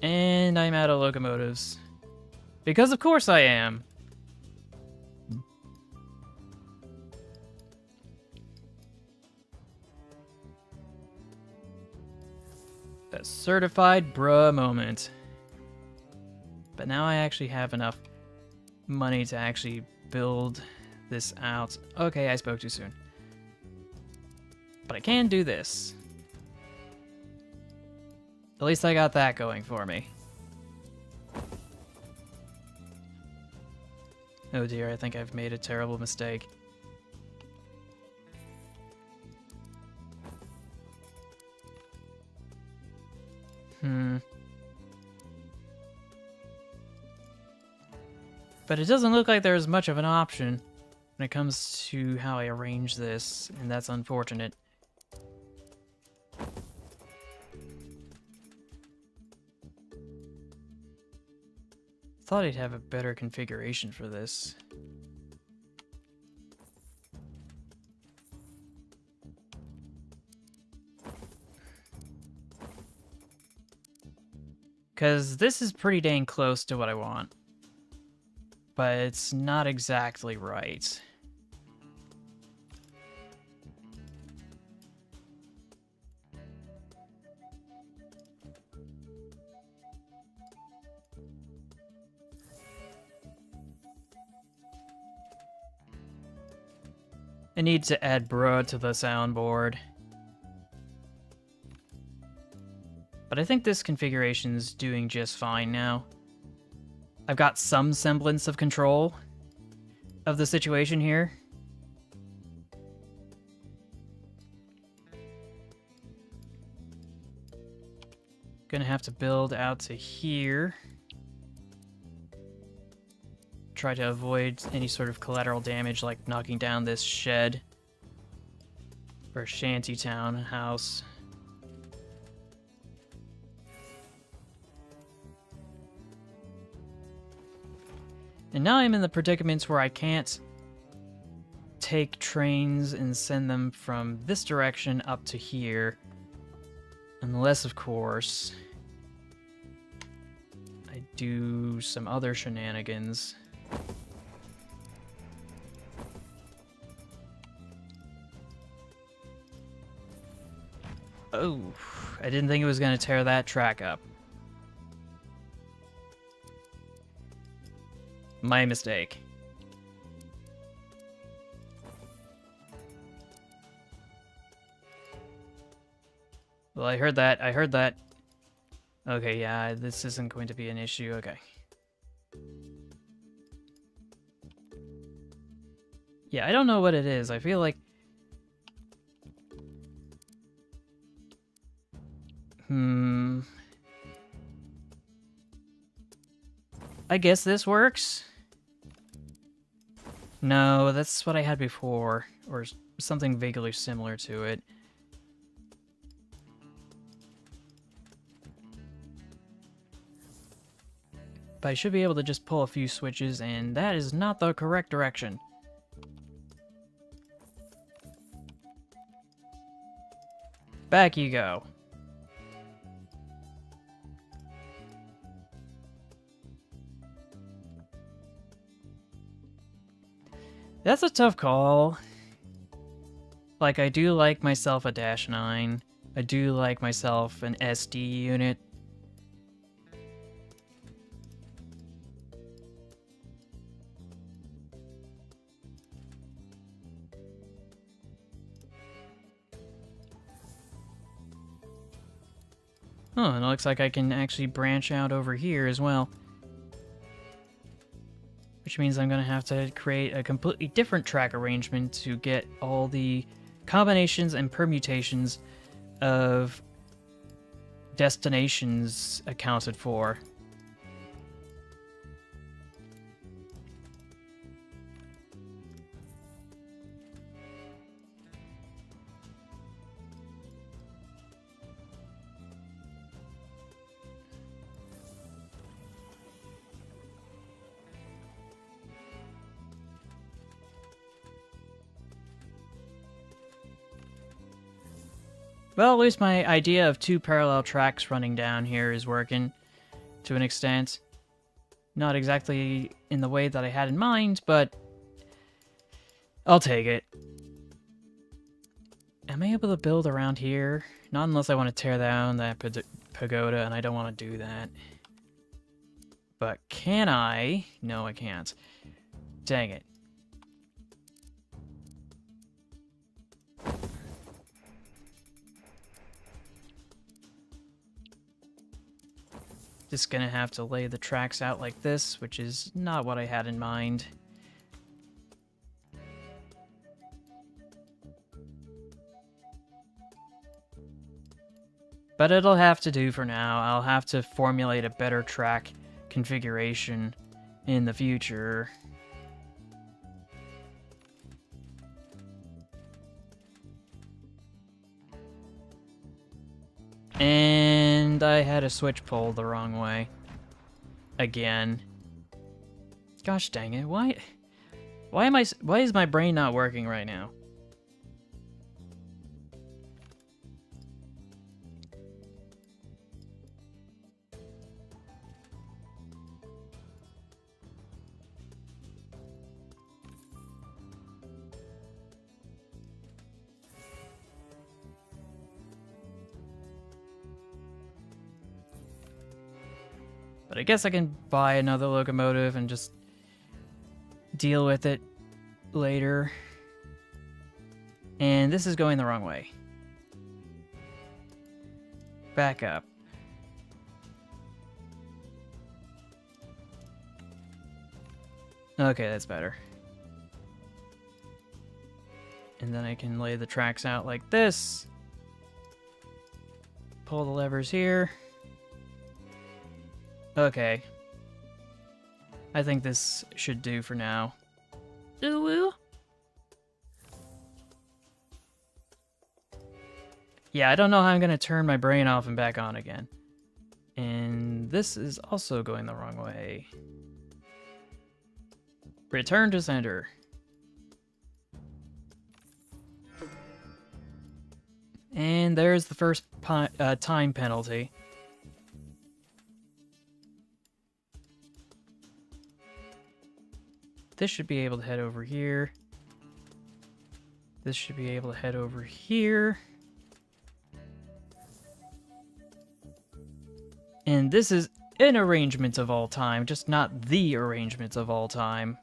And I'm out of locomotives. Because of course I am. A certified bruh moment. But now I actually have enough money to actually build this out. Okay, I spoke too soon. But I can do this. At least I got that going for me. Oh dear, I think I've made a terrible mistake. But it doesn't look like there's much of an option when it comes to how I arrange this, and that's unfortunate. Thought I'd have a better configuration for this. Because this is pretty dang close to what I want. But it's not exactly right. I need to add bruh to the soundboard. But I think this configuration's doing just fine now. I've got some semblance of control of the situation here. Gonna have to build out to here. Try to avoid any sort of collateral damage like knocking down this shed or shantytown house. And now I'm in the predicaments where I can't take trains and send them from this direction up to here. Unless, of course, I do some other shenanigans. Oh, I didn't think it was going to tear that track up. My mistake. Well, I heard that. I heard that. Okay, yeah, this isn't going to be an issue. Okay. Yeah, I don't know what it is. I feel like... I guess this works? No, that's what I had before, or something vaguely similar to it. But I should be able to just pull a few switches, and that is not the correct direction. Back you go. That's a tough call. Like, I do like myself a -9. I do like myself an SD unit. Oh, and it looks like I can actually branch out over here as well. Which means I'm going to have to create a completely different track arrangement to get all the combinations and permutations of destinations accounted for. Well, at least my idea of 2 parallel tracks running down here is working. to an extent. Not exactly in the way that I had in mind, but I'll take it. Am I able to build around here? Not unless I want to tear down that pagoda, and I don't want to do that. But can I? No, I can't. Dang it. Just gonna have to lay the tracks out like this, which is not what I had in mind. But it'll have to do for now. I'll have to formulate a better track configuration in the future. And I had a switch pole the wrong way. Again. Gosh dang it, why is my brain not working right now? But I guess I can buy another locomotive and just deal with it later. And this is going the wrong way. Back up. Okay, that's better. And then I can lay the tracks out like this. Pull the levers here. Okay. I think this should do for now. Ooh. Yeah, I don't know how I'm gonna turn my brain off and back on again. And this is also going the wrong way. Return to center. And there's the first time penalty. This should be able to head over here. This should be able to head over here. And this is an arrangement of all time, just not the arrangement of all time.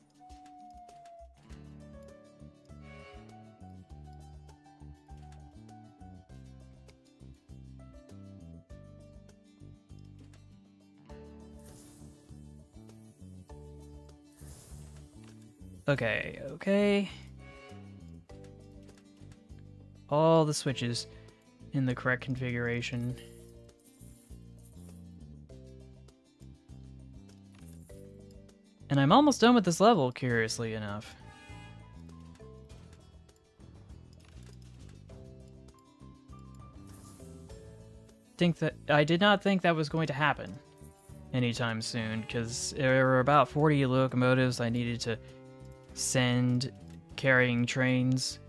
Okay. All the switches in the correct configuration. And I'm almost done with this level, curiously enough. I did not think that was going to happen anytime soon, because there were about 40 locomotives I needed to send carrying trains.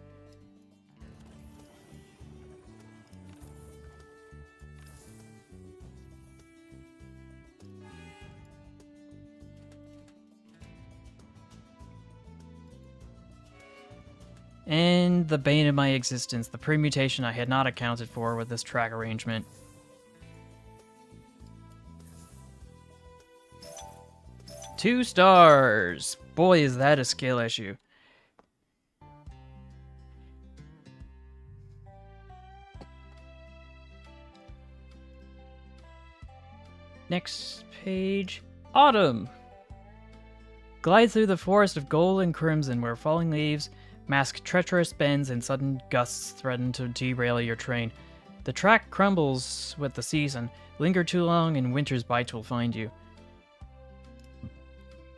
And the bane of my existence, the permutation I had not accounted for with this track arrangement. Two stars! Boy, is that a skill issue. Next page. Autumn! Glide through the forest of gold and crimson where falling leaves mask treacherous bends and sudden gusts threaten to derail your train. The track crumbles with the season. Linger too long and winter's bite will find you.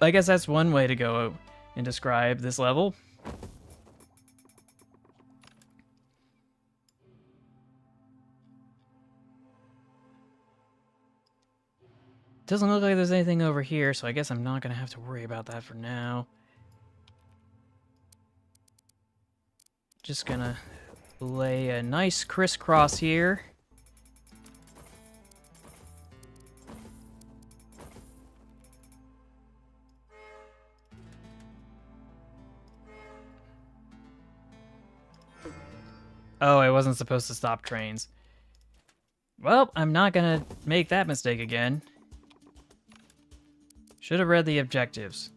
I guess that's one way to go and describe this level. Doesn't look like there's anything over here, so I guess I'm not going to have to worry about that for now. Just gonna lay a nice crisscross here. Oh, I wasn't supposed to stop trains. Well, I'm not gonna make that mistake again. Should have read the objectives.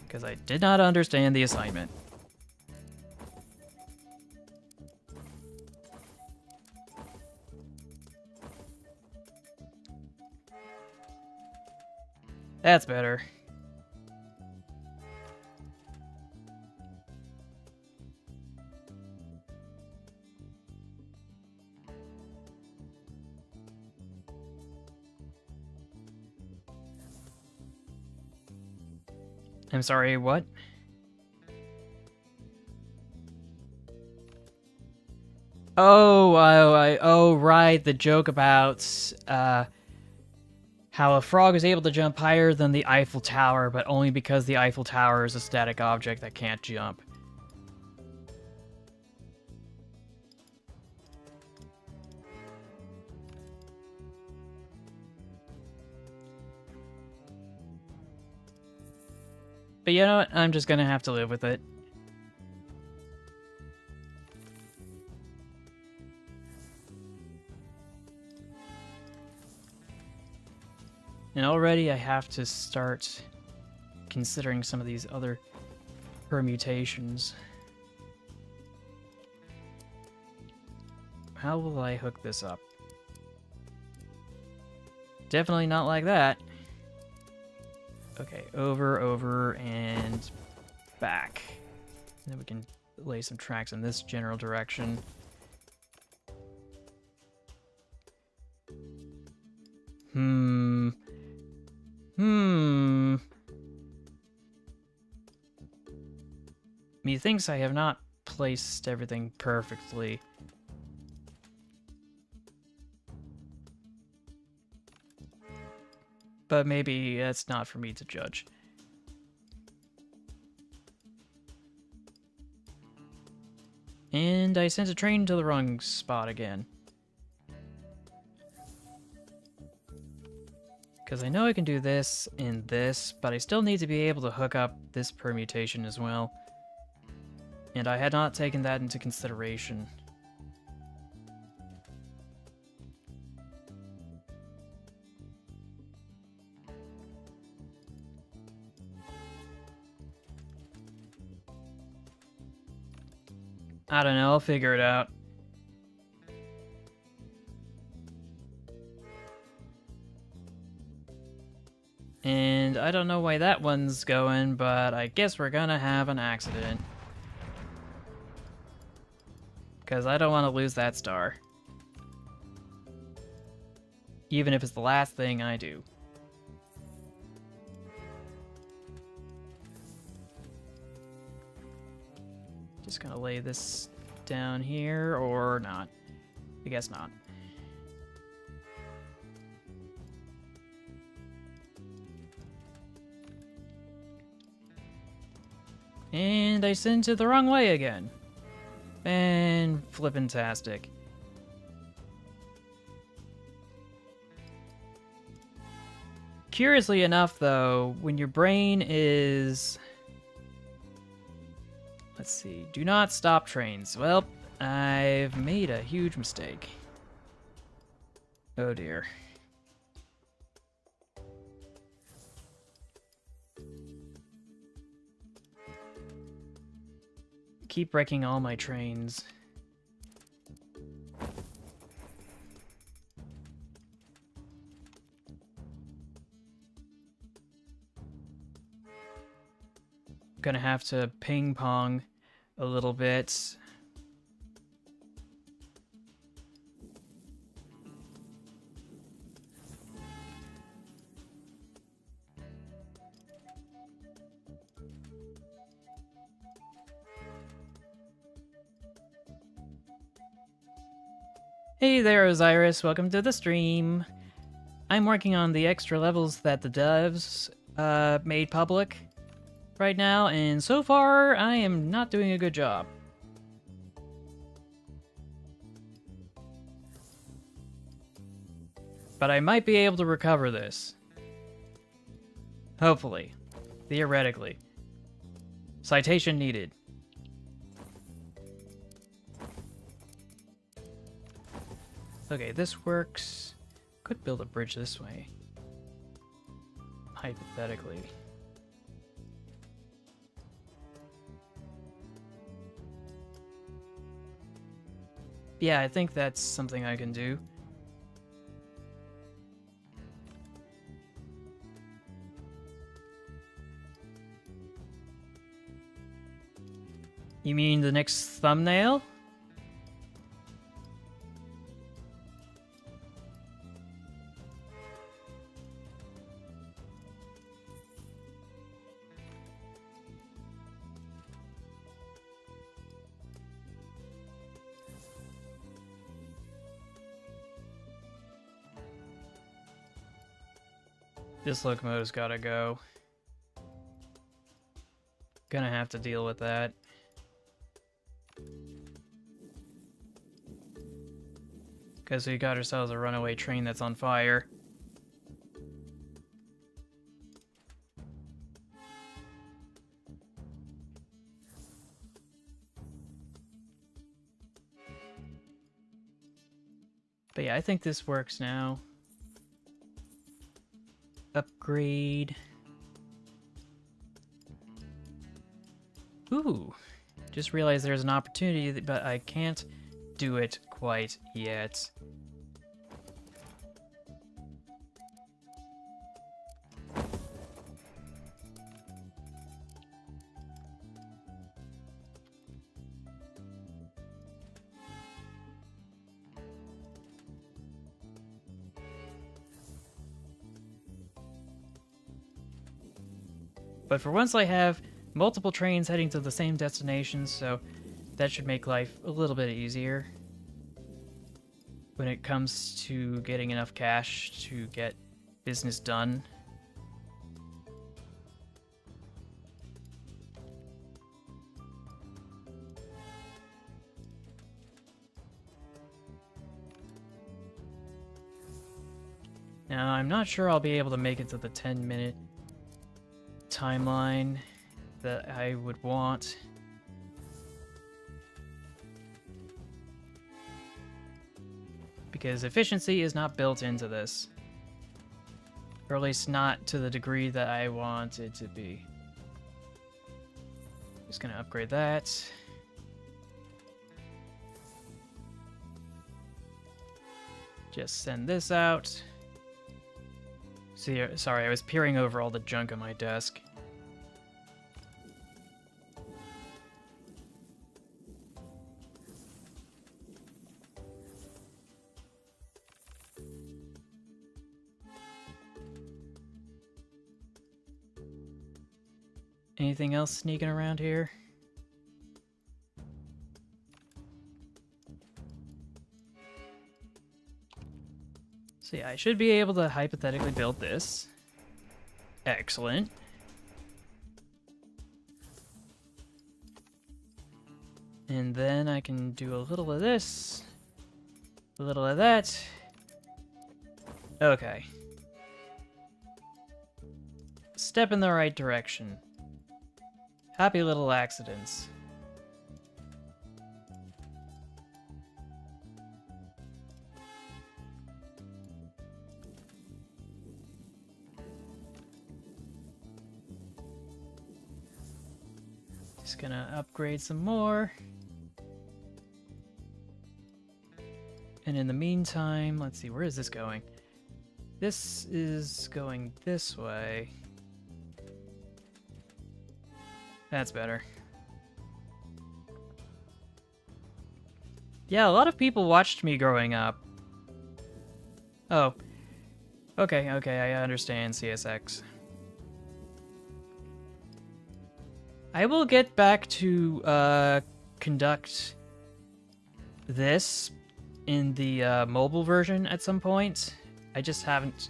Because I did not understand the assignment. That's better. I'm sorry, what? Oh, right, the joke about, how a frog is able to jump higher than the Eiffel Tower, but only because the Eiffel Tower is a static object that can't jump. But you know what? I'm just gonna have to live with it. And already I have to start considering some of these other permutations. How will I hook this up? Definitely not like that. Okay, over, and back. And then we can lay some tracks in this general direction. Methinks I have not placed everything perfectly. But maybe that's not for me to judge. And I sent a train to the wrong spot again. Because I know I can do this and this, but I still need to be able to hook up this permutation as well. And I had not taken that into consideration. I don't know, I'll figure it out. And I don't know why that one's going, but I guess we're gonna have an accident. Because I don't want to lose that star. Even if it's the last thing I do. Just gonna lay this down here, or not. I guess not. And I sent it the wrong way again. And flippin-tastic. Curiously enough, though, when your brain is... Let's see. Do not stop trains. Well, I've made a huge mistake. Oh dear. Keep wrecking all my trains. Gonna have to ping pong a little bit. Hey there, Osiris. Welcome to the stream. I'm working on the extra levels that the devs made public right now, and so far, I am not doing a good job. But I might be able to recover this. Hopefully. Theoretically. Citation needed. Okay, this works. Could build a bridge this way. Hypothetically. Yeah, I think that's something I can do. You mean the next thumbnail? This locomotive's gotta go. Gonna have to deal with that. Because we got ourselves a runaway train that's on fire. But yeah, I think this works now. Upgrade. Ooh, just realized there's an opportunity, but I can't do it quite yet. But for once I have multiple trains heading to the same destination, so that should make life a little bit easier when it comes to getting enough cash to get business done. Now, I'm not sure I'll be able to make it to the 10-minute timeline that I would want. Because efficiency is not built into this. Or at least not to the degree that I want it to be. Just gonna upgrade that. Just send this out. See, sorry, I was peering over all the junk on my desk. Anything else sneaking around here? So yeah, I should be able to hypothetically build this. Excellent. And then I can do a little of this, a little of that. Okay. Step in the right direction. Happy little accidents. Just gonna upgrade some more. And in the meantime, let's see, where is this going? This is going this way. That's better. Yeah, a lot of people watched me growing up. Oh. Okay, I understand CSX. I will get back to conduct this in the mobile version at some point. I just haven't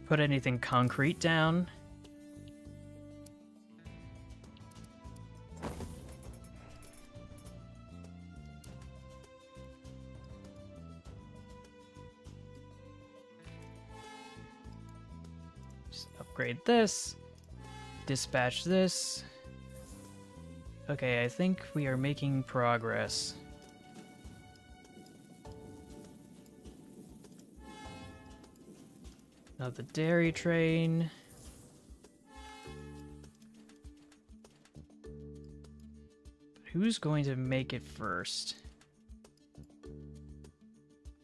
put anything concrete down. Just upgrade this. Dispatch this. Okay, I think we are making progress. Now the dairy train. Who's going to make it first?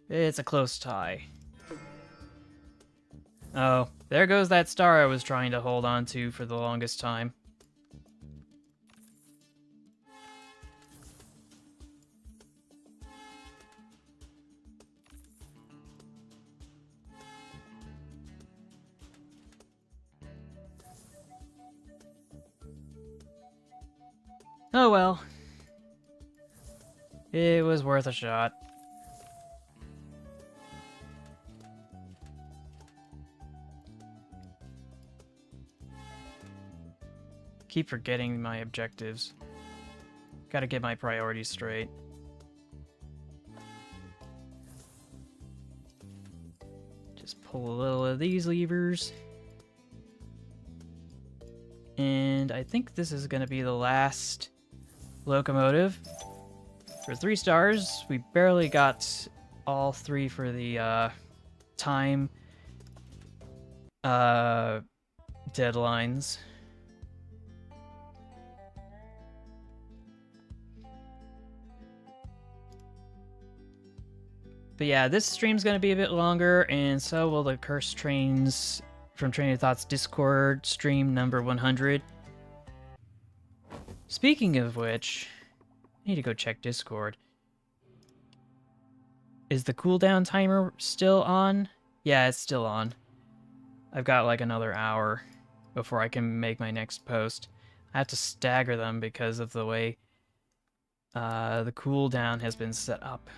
It's a close tie. Oh, there goes that star I was trying to hold on to for the longest time. Oh well. It was worth a shot. Keep forgetting my objectives. Gotta get my priorities straight. Just pull a little of these levers. And I think this is gonna be the last locomotive. For 3 stars, we barely got all 3 for the time deadlines. But yeah, this stream's gonna be a bit longer, and so will the Cursed Trains from Train of Thought's Discord stream number 100. Speaking of which, I need to go check Discord. Is the cooldown timer still on? Yeah, it's still on. I've got like another hour before I can make my next post. I have to stagger them because of the way the cooldown has been set up.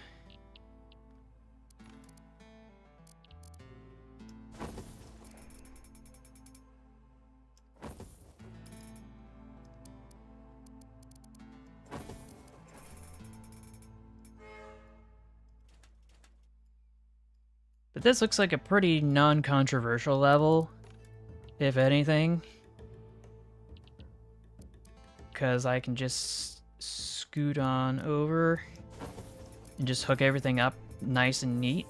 But this looks like a pretty non-controversial level, if anything. Because I can just scoot on over and just hook everything up nice and neat.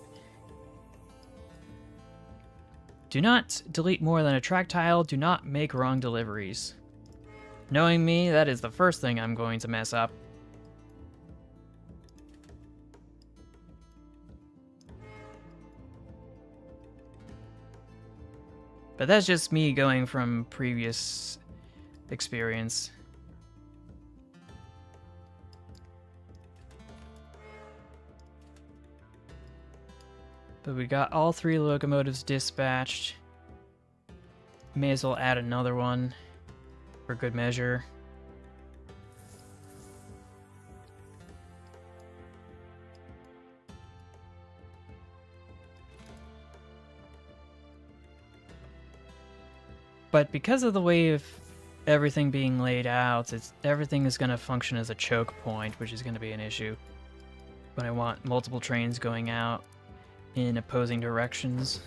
Do not delete more than a track tile. Do not make wrong deliveries. Knowing me, that is the first thing I'm going to mess up. But that's just me going from previous experience. But we got all 3 locomotives dispatched. May as well add another one for good measure. But because of the way of everything being laid out, everything is going to function as a choke point, which is going to be an issue when I want multiple trains going out in opposing directions.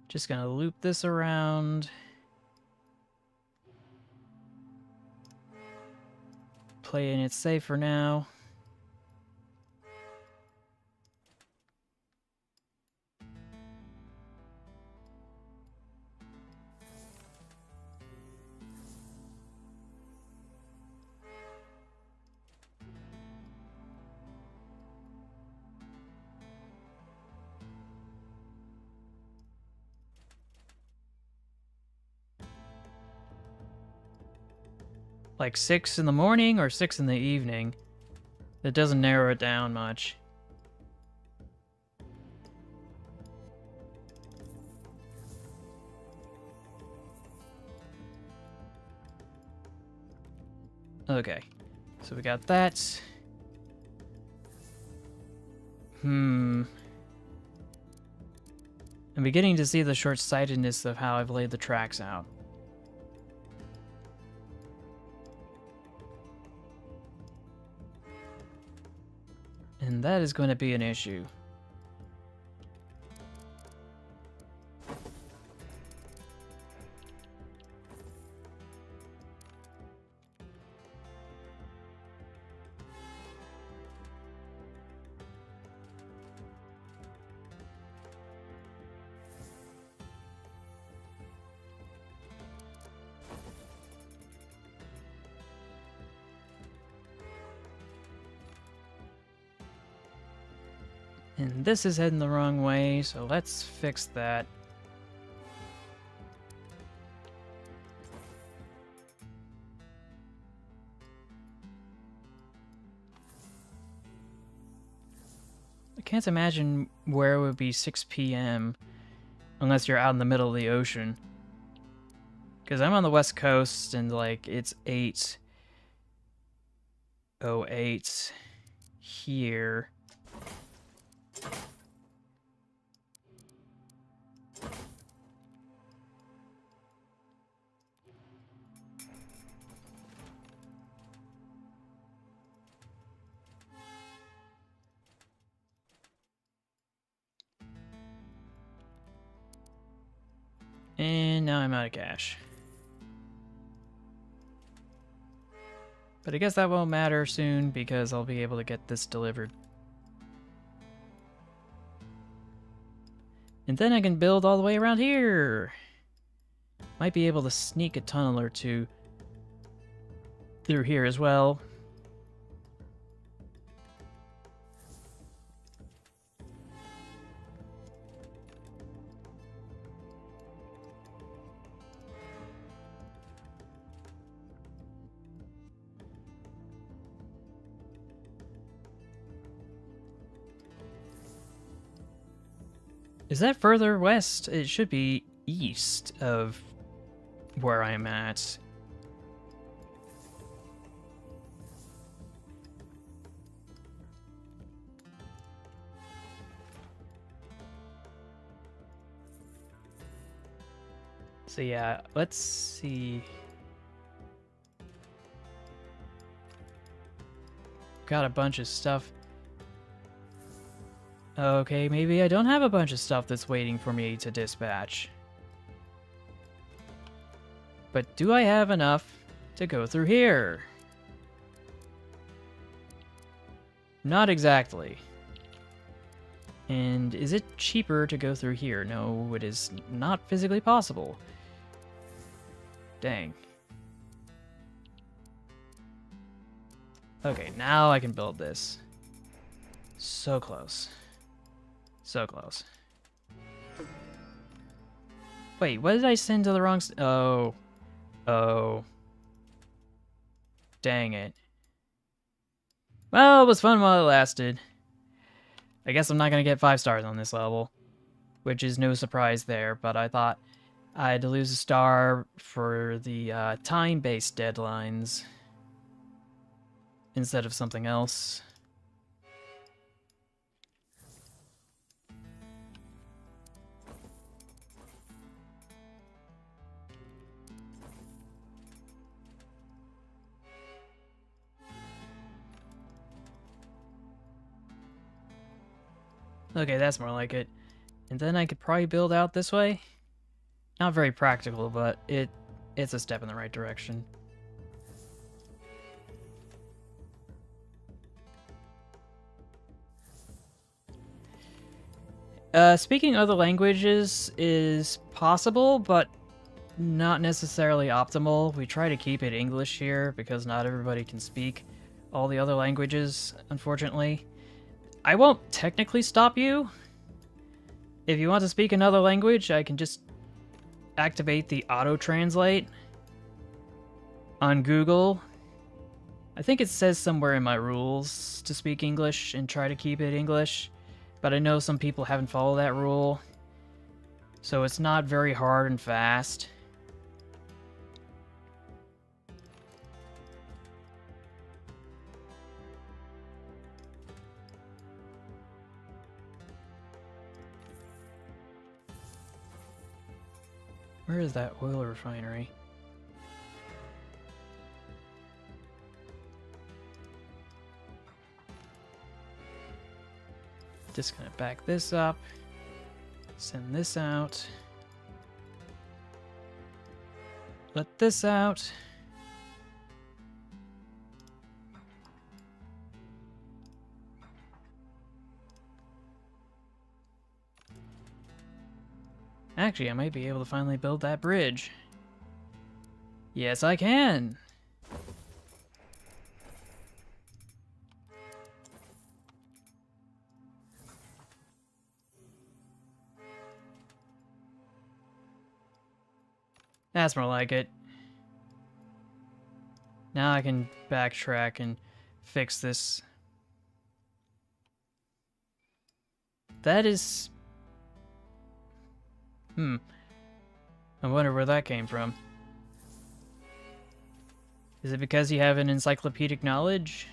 Just gonna loop this around. Playing it safe for now. Like 6 in the morning or 6 in the evening. That doesn't narrow it down much. Okay, so we got that. I'm beginning to see the short-sightedness of how I've laid the tracks out. And that is going to be an issue. And this is heading the wrong way, so let's fix that. I can't imagine where it would be 6 p.m. unless you're out in the middle of the ocean. Because I'm on the west coast and like it's 8:08 here. And now I'm out of cash. But I guess that won't matter soon because I'll be able to get this delivered. And then I can build all the way around here. Might be able to sneak a tunnel or two through here as well. Is that further west? It should be east of where I'm at. So yeah, let's see. Got a bunch of stuff. Okay, maybe I don't have a bunch of stuff that's waiting for me to dispatch. But do I have enough to go through here? Not exactly. And is it cheaper to go through here? No, it is not physically possible. Dang. Okay, now I can build this. So close. So close. Wait, what did I send to the wrong... Oh. Oh. Dang it. Well, it was fun while it lasted. I guess I'm not going to get 5 stars on this level, which is no surprise there, but I thought I'd lose a star for the time-based deadlines instead of something else. Okay, that's more like it. And then I could probably build out this way. Not very practical, but it's a step in the right direction. Speaking other languages is possible, but not necessarily optimal. We try to keep it English here because not everybody can speak all the other languages, unfortunately. I won't technically stop you. If you want to speak another language, I can just activate the auto-translate on Google. I think it says somewhere in my rules to speak English and try to keep it English, but I know some people haven't followed that rule, so it's not very hard and fast. Where is that oil refinery? Just gonna back this up. Send this out. Let this out. Actually, I might be able to finally build that bridge. Yes, I can! That's more like it. Now I can backtrack and fix this. That is... I wonder where that came from. Is it because you have an encyclopedic knowledge?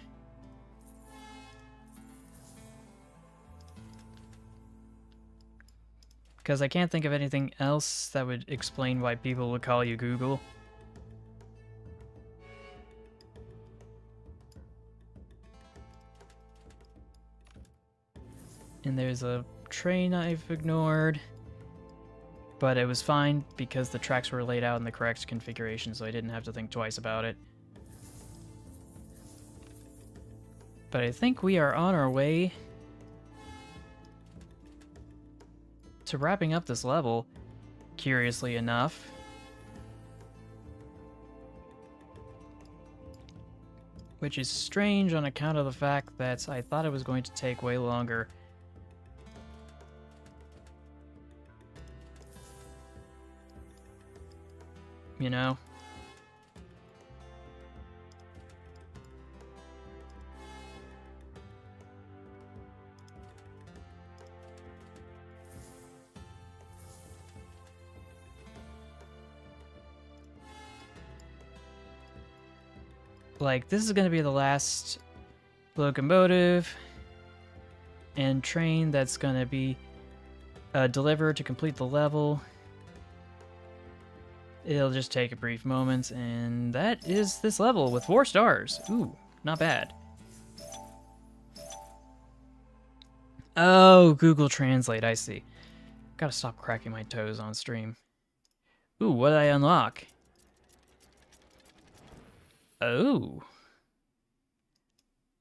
Because I can't think of anything else that would explain why people would call you Google. And there's a train I've ignored. But it was fine because the tracks were laid out in the correct configuration, so I didn't have to think twice about it. But I think we are on our way to wrapping up this level, curiously enough. Which is strange on account of the fact that I thought it was going to take way longer. You know? Like, this is going to be the last locomotive and train that's going to be delivered to complete the level. It'll just take a brief moment, and that is this level with 4 stars. Ooh, not bad. Oh, Google Translate, I see. Gotta stop cracking my toes on stream. Ooh, what did I unlock? Oh.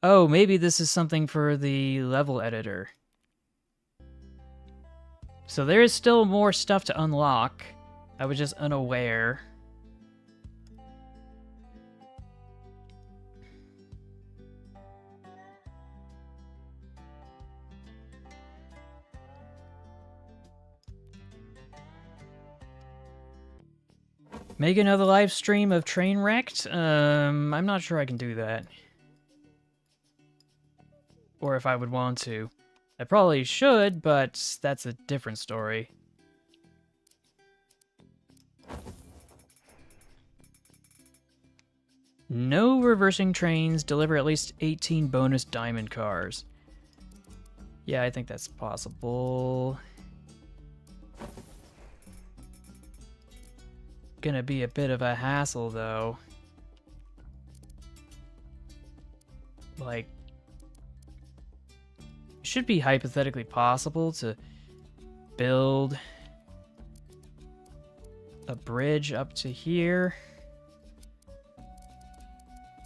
Oh, maybe this is something for the level editor. So there is still more stuff to unlock. I was just unaware. Make another live stream of Trainwrecked? I'm not sure I can do that. Or if I would want to. I probably should, but that's a different story. No reversing trains, deliver at least 18 bonus diamond cars. Yeah, I think that's possible. Gonna be a bit of a hassle, though. Like, it should be hypothetically possible to build a bridge up to here.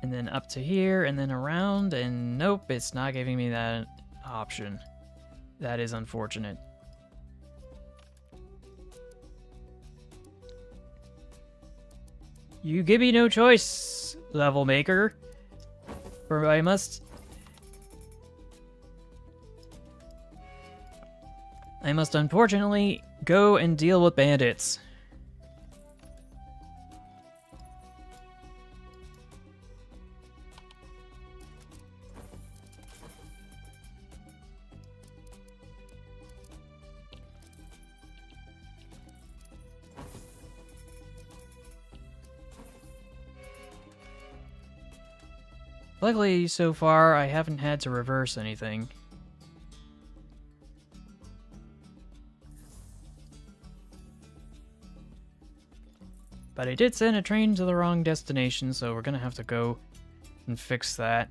And then up to here, and then around, and nope, it's not giving me that option. That is unfortunate. You give me no choice, level maker. For I must unfortunately go and deal with bandits. Luckily, so far, I haven't had to reverse anything. But I did send a train to the wrong destination, so we're gonna have to go and fix that.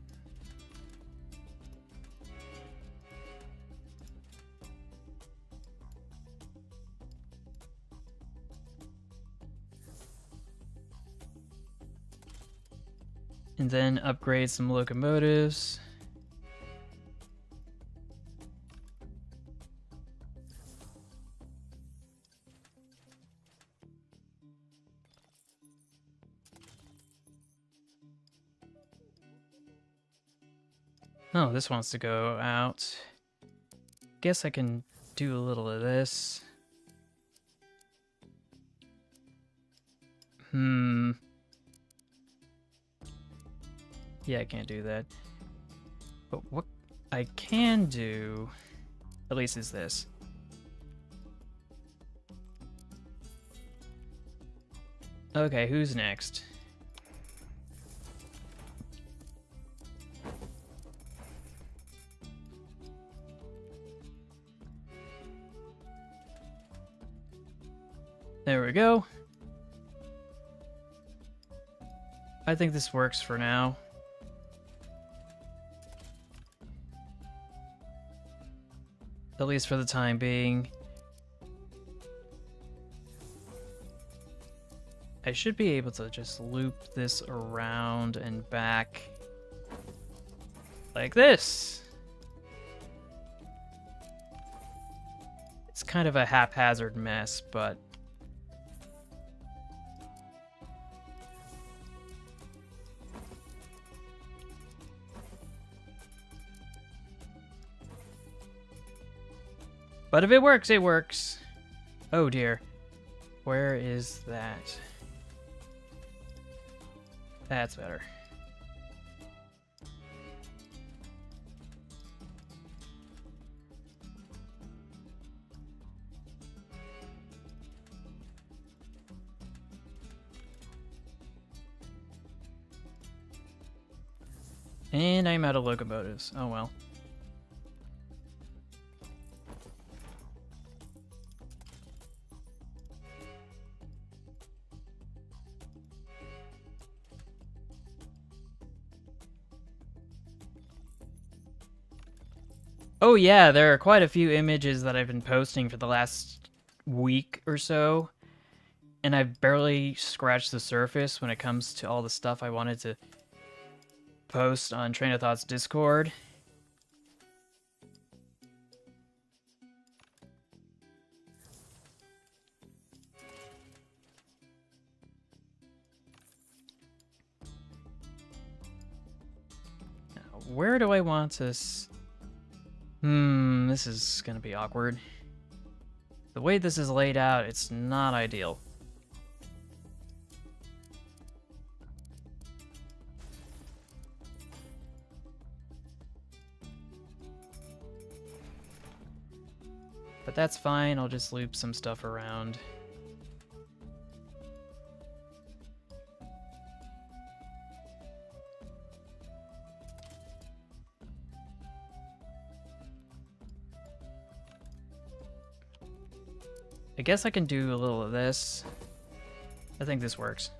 And then upgrade some locomotives. Oh, this wants to go out. Guess I can do a little of this. Yeah, I can't do that. But what I can do, at least, is this. Okay, who's next? There we go. I think this works for now. At least for the time being. I should be able to just loop this around and back like this. It's kind of a haphazard mess, but if it works, it works. Oh dear. Where is that? That's better. And I'm out of locomotives. Oh well. Oh yeah, there are quite a few images that I've been posting for the last week or so, and I've barely scratched the surface when it comes to all the stuff I wanted to post on Train of Thought's Discord. Now, where do I want to... this is gonna be awkward. The way this is laid out, it's not ideal. But that's fine, I'll just loop some stuff around. I guess I can do a little of this. I think this works.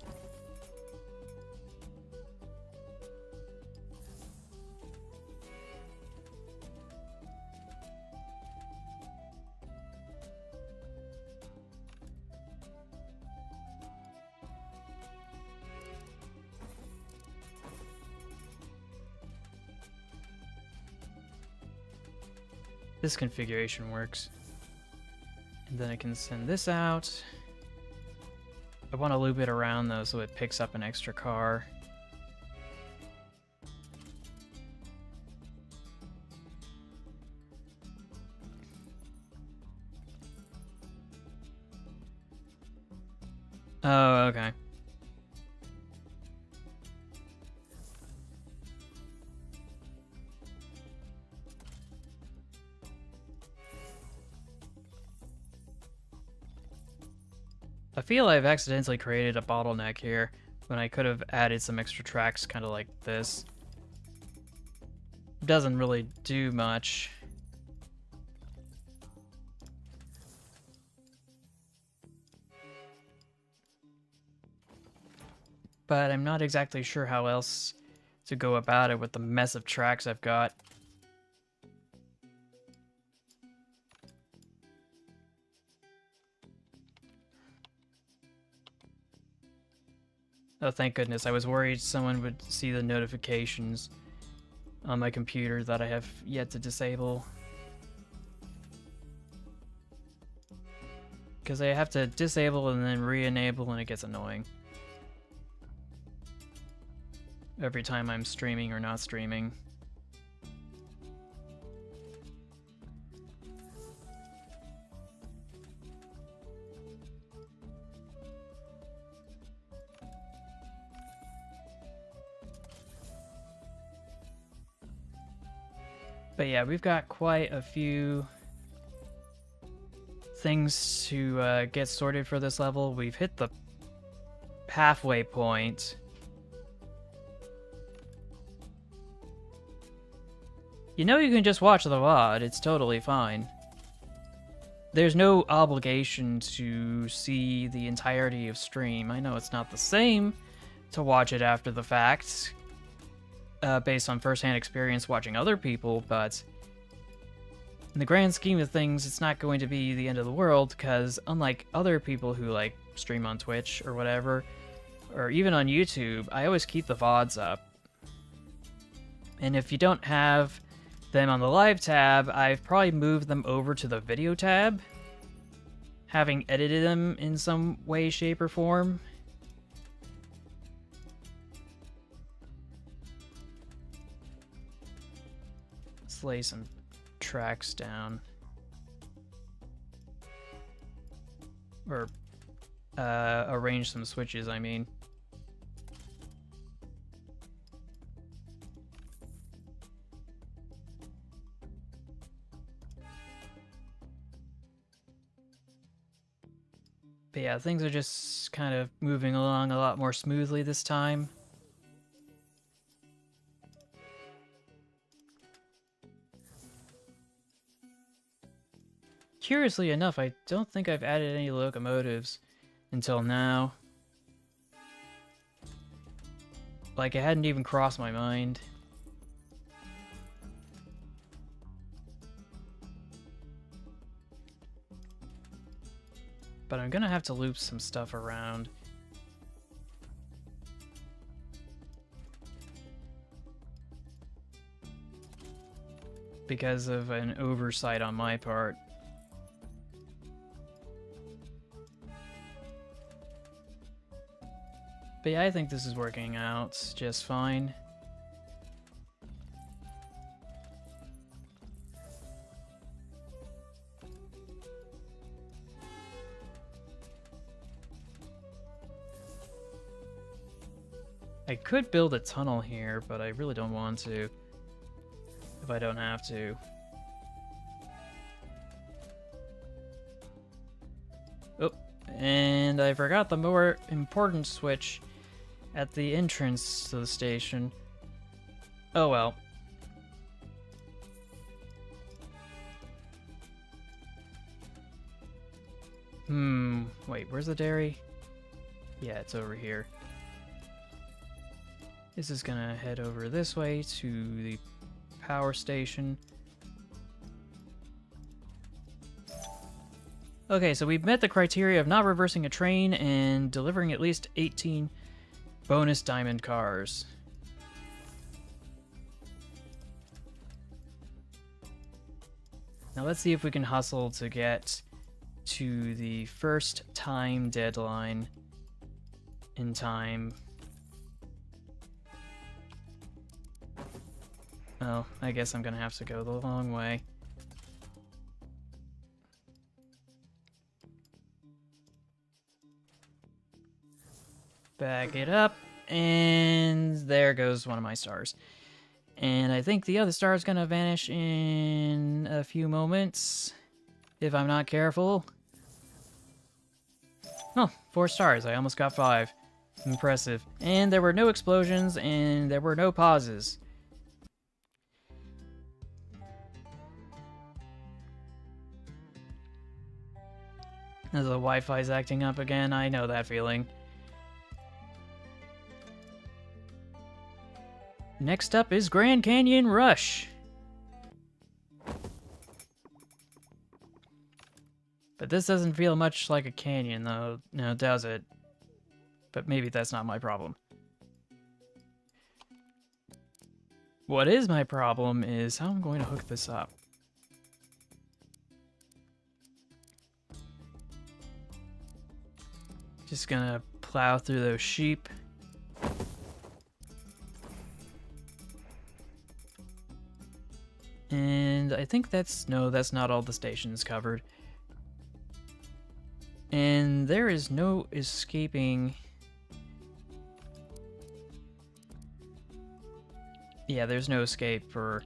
This configuration works. And then I can send this out. I want to loop it around though so it picks up an extra car. Oh, okay. I feel I've accidentally created a bottleneck here when I could have added some extra tracks kind of like this. Doesn't really do much. But I'm not exactly sure how else to go about it with the mess of tracks I've got. Oh, thank goodness. I was worried someone would see the notifications on my computer that I have yet to disable. Because I have to disable and then re-enable, and it gets annoying every time I'm streaming or not streaming. But yeah, we've got quite a few things to get sorted for this level. We've hit the halfway point. You know, you can just watch the VOD, it's totally fine. There's no obligation to see the entirety of stream. I know it's not the same to watch it after the fact, based on first-hand experience watching other people, but in the grand scheme of things, it's not going to be the end of the world, because unlike other people who, like, stream on Twitch or whatever, or even on YouTube, I always keep the VODs up. And if you don't have them on the live tab, I've probably moved them over to the video tab, having edited them in some way, shape, or form. Let's lay some tracks down. Or, arrange some switches, I mean. But yeah, things are just kind of moving along a lot more smoothly this time. Curiously enough, I don't think I've added any locomotives until now. Like, it hadn't even crossed my mind. But I'm gonna have to loop some stuff around. Because of an oversight on my part. But yeah, I think this is working out just fine. I could build a tunnel here, but I really don't want to, if I don't have to. Oh, and I forgot the more important switch at the entrance to the station. Oh well. Wait, where's the dairy? Yeah, it's over here. This is gonna head over this way to the power station. Okay, so we've met the criteria of not reversing a train and delivering at least 18 bonus diamond cars. Now let's see if we can hustle to get to the first time deadline in time. Oh, I guess I'm gonna have to go the long way. Back it up, and there goes one of my stars. And I think the other star is gonna vanish in a few moments, if I'm not careful. Oh, 4 stars. I almost got 5. Impressive. And there were no explosions, and there were no pauses. The Wi-Fi's acting up again. I know that feeling. Next up is Grand Canyon Rush. But this doesn't feel much like a canyon, though, now does it? But maybe that's not my problem. What is my problem is how I'm going to hook this up. Just gonna plow through those sheep. And I think that's not all the stations covered. And there is no escaping. Yeah, there's no escape for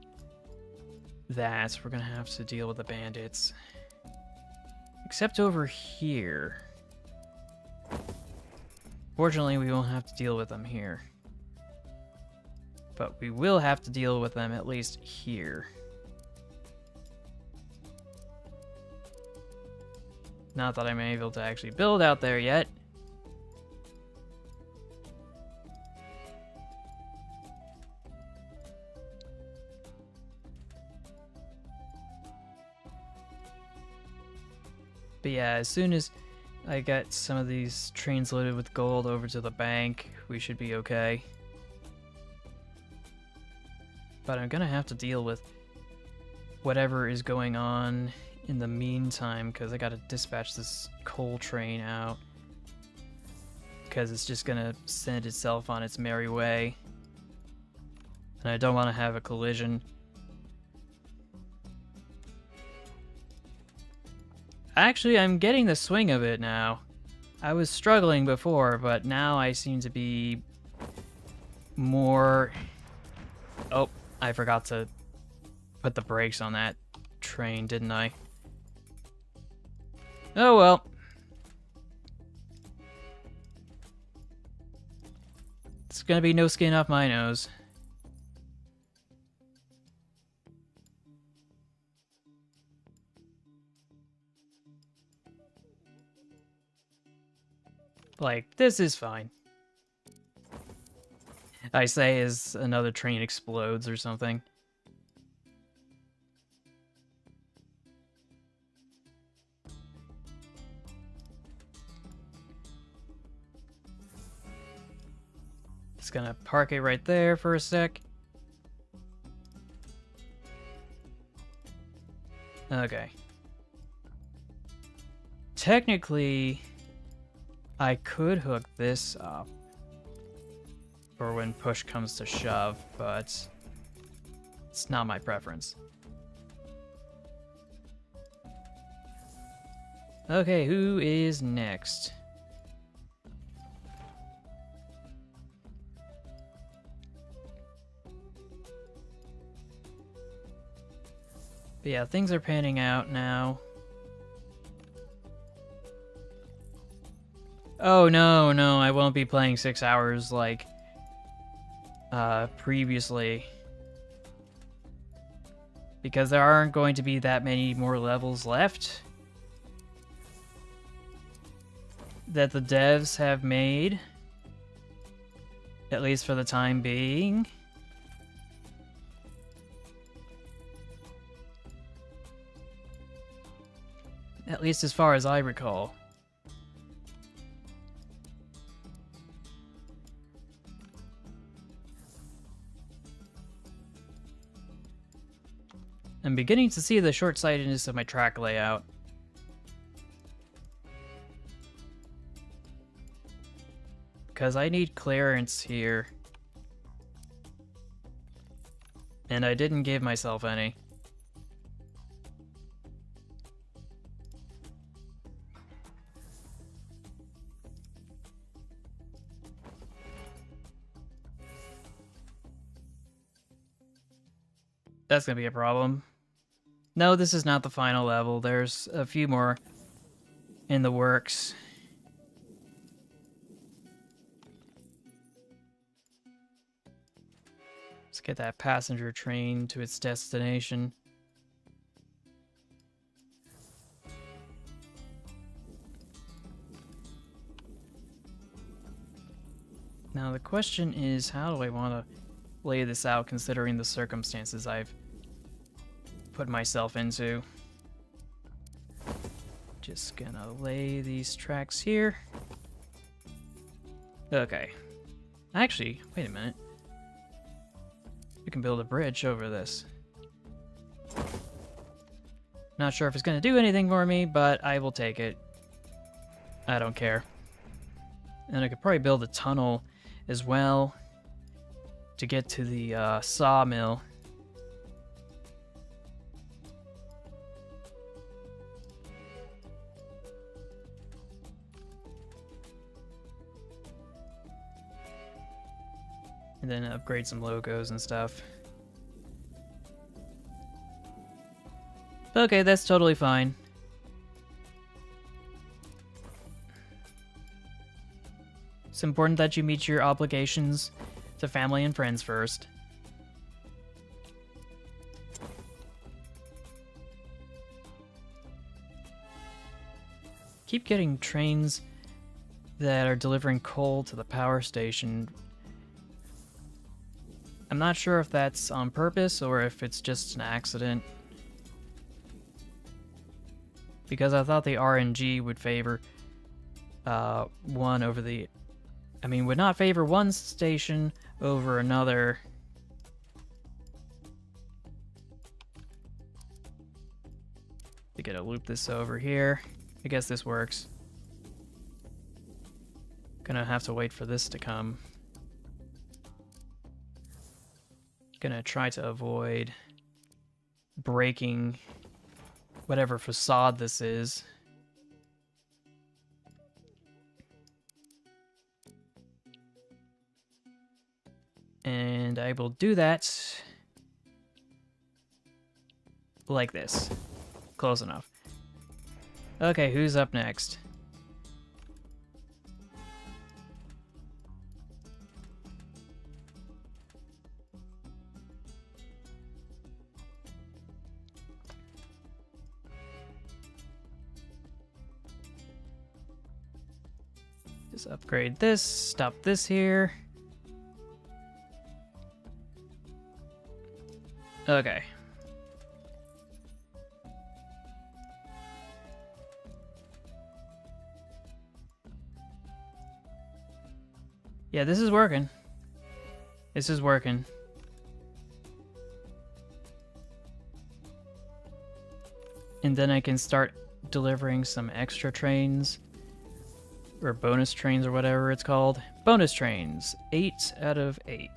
that. We're gonna have to deal with the bandits. Except over here. Fortunately, we won't have to deal with them here. But we will have to deal with them at least here. Not that I'm able to actually build out there yet. But yeah, as soon as I get some of these trains loaded with gold over to the bank, we should be okay. But I'm gonna have to deal with whatever is going on in the meantime, because I gotta dispatch this coal train out. Because it's just gonna send itself on its merry way. And I don't want to have a collision. Actually, I'm getting the swing of it now. I was struggling before, but now I seem to be more... Oh, I forgot to put the brakes on that train, didn't I? Oh well. It's gonna be no skin off my nose. Like, this is fine. I say as another train explodes or something. Just gonna park it right there for a sec. Okay. Technically, I could hook this up for when push comes to shove, but it's not my preference. Okay, who is next? But yeah, things are panning out now. Oh no, no, I won't be playing 6 hours like previously. Because there aren't going to be that many more levels left that the devs have made. At least for the time being. At least as far as I recall. I'm beginning to see the short-sightedness of my track layout. Because I need clearance here. And I didn't give myself any. That's gonna be a problem. No, this is not the final level. There's a few more in the works. Let's get that passenger train to its destination. Now the question is, how do I want to lay this out considering the circumstances I've put myself into? Just gonna lay these tracks here. Okay. Actually, wait a minute. We can build a bridge over this. Not sure if it's going to do anything for me, but I will take it. I don't care. And I could probably build a tunnel as well to get to the sawmill. And then upgrade some logos and stuff. Okay, that's totally fine. It's important that you meet your obligations to family and friends first. Keep getting trains that are delivering coal to the power station. I'm not sure if that's on purpose or if it's just an accident. Because I thought the RNG would favor one over the... I mean, would not favor one station over another. We gotta loop this over here. I guess this works. Gonna have to wait for this to come. Gonna try to avoid breaking whatever facade this is. And I will do that like this. Close enough. Okay, who's up next? Just upgrade this, stop this here. Okay. Yeah, this is working. This is working. And then I can start delivering some extra trains. Or bonus trains or whatever it's called. Bonus trains. 8 out of 8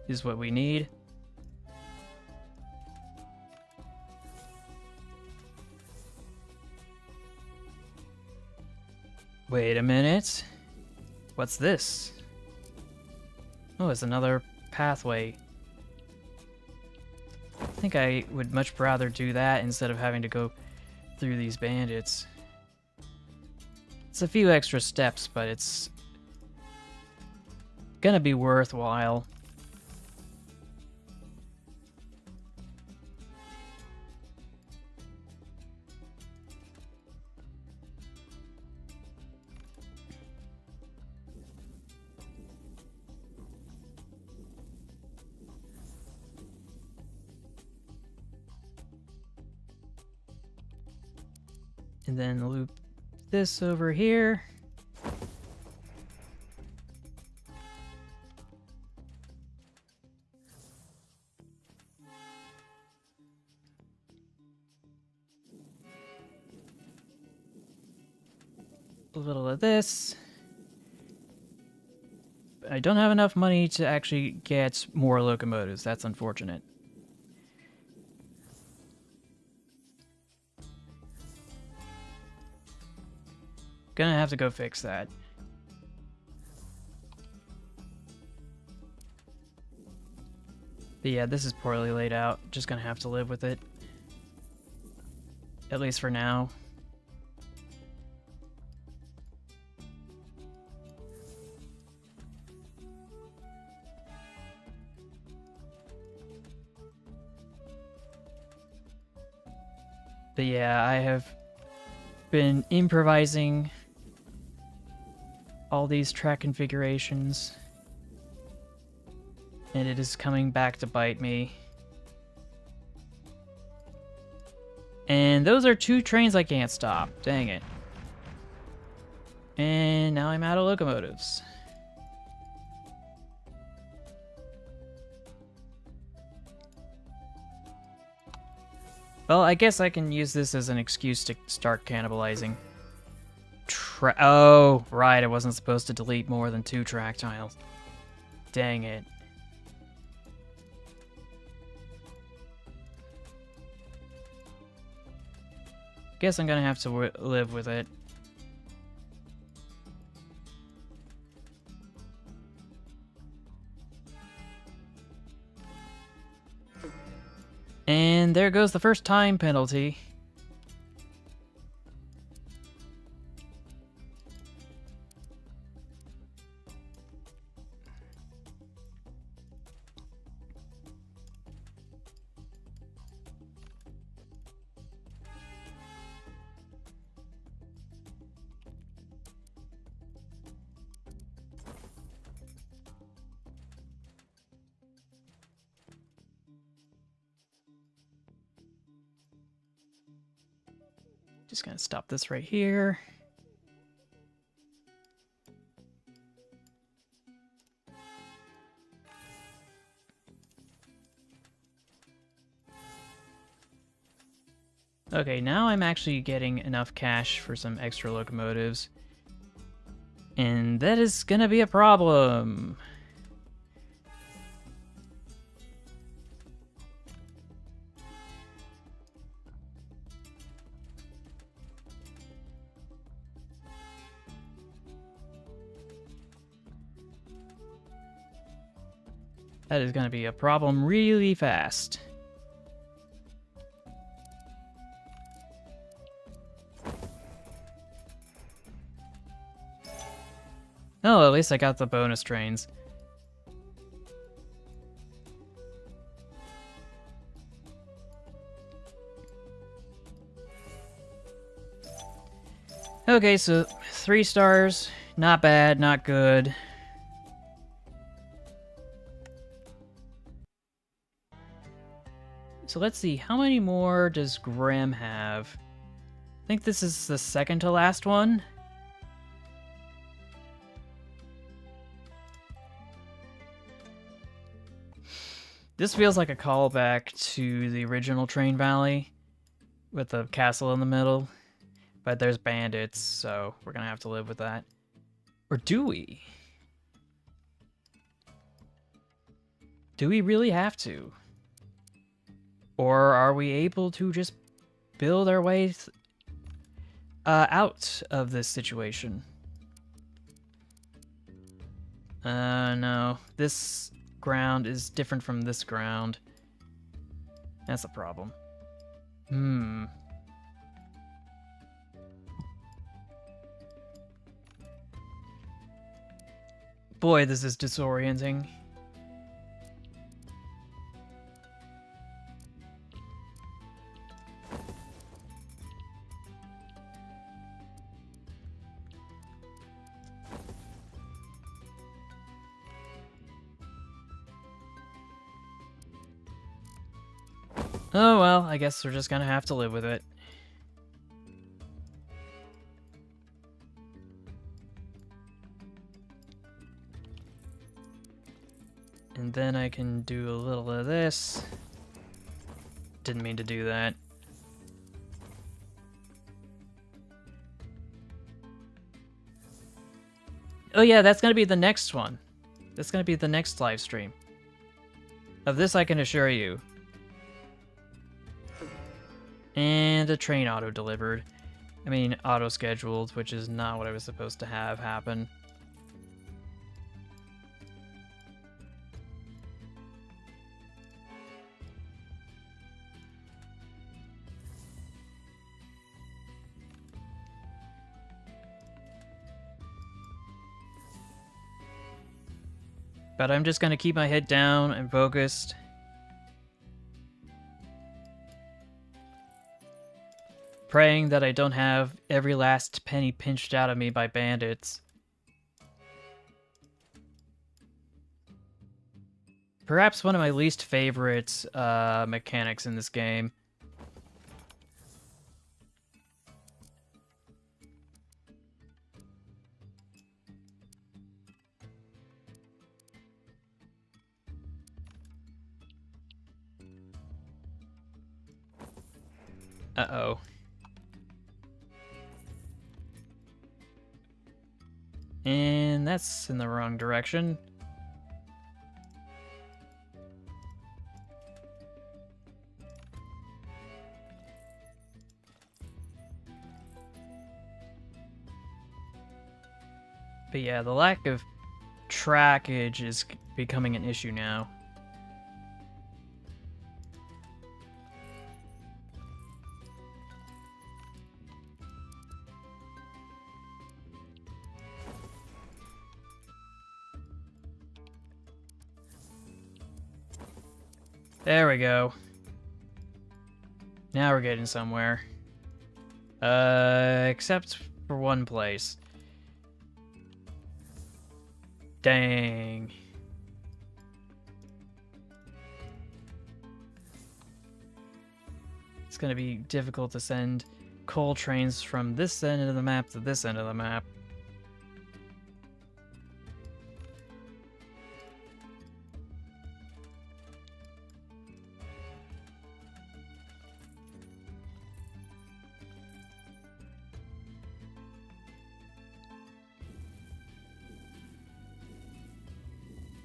is what we need. Wait a minute. What's this? Oh, it's another pathway. I think I would much rather do that instead of having to go through these bandits. It's a few extra steps, but it's gonna be worthwhile. And then loop this over here. A little of this. But I don't have enough money to actually get more locomotives. That's unfortunate. Gonna have to go fix that. But yeah, this is poorly laid out. Just gonna have to live with it. At least for now. But yeah, I have been improvising all these track configurations, and it is coming back to bite me. And those are 2 trains I can't stop. Dang it. And now I'm out of locomotives. Well, I guess I can use this as an excuse to start cannibalizing. Oh, right, I wasn't supposed to delete more than 2 track tiles. Dang it. Guess I'm gonna have to live with it. And there goes the first time penalty. Just gonna stop this right here. Okay, now I'm actually getting enough cash for some extra locomotives. And that is gonna be a problem. That is gonna be a problem really fast. Oh, at least I got the bonus trains. Okay, so 3 stars. Not bad, not good. So let's see, how many more does Graham have? I think this is the second to last one. This feels like a callback to the original Train Valley with the castle in the middle. But there's bandits, so we're gonna have to live with that. Or do we? Do we really have to? Or are we able to just build our way out of this situation? No. This ground is different from this ground. That's a problem. Boy, this is disorienting. Oh well, I guess we're just gonna have to live with it. And then I can do a little of this. Didn't mean to do that. Oh yeah, that's gonna be the next one. That's gonna be the next live stream. Of this I can assure you. And a train auto-delivered. I mean, auto-scheduled, which is not what I was supposed to have happen. But I'm just gonna keep my head down and focused. Praying that I don't have every last penny pinched out of me by bandits. Perhaps one of my least favorite mechanics in this game. Uh-oh. And that's in the wrong direction. But yeah, the lack of trackage is becoming an issue now. There we go. Now we're getting somewhere. Except for one place. Dang. It's gonna be difficult to send coal trains from this end of the map to this end of the map.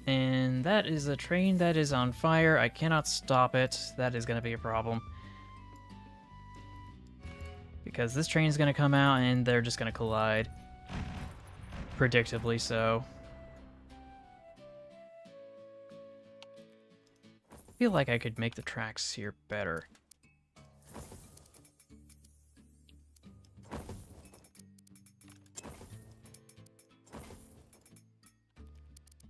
And that is a train that is on fire. I cannot stop it. That is going to be a problem. Because this train is going to come out and they're just going to collide. Predictably so. I feel like I could make the tracks here better.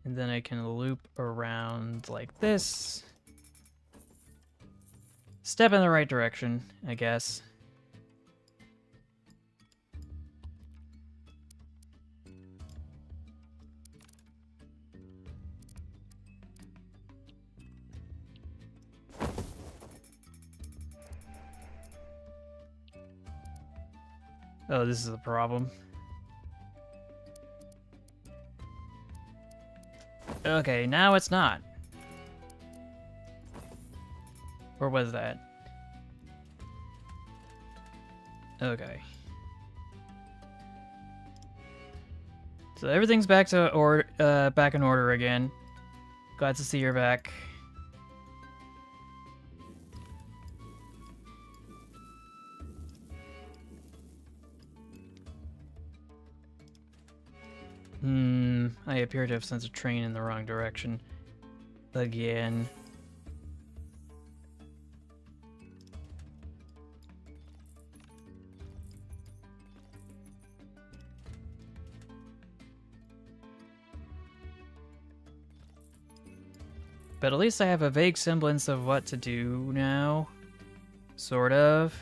And then I can loop around like this. Step in the right direction, I guess. Oh, this is a problem. Okay, now it's not. Or was that? Okay. So everything's back to back in order again. Glad to see you're back. I appear to have sent a train in the wrong direction. Again. But at least I have a vague semblance of what to do now. Sort of.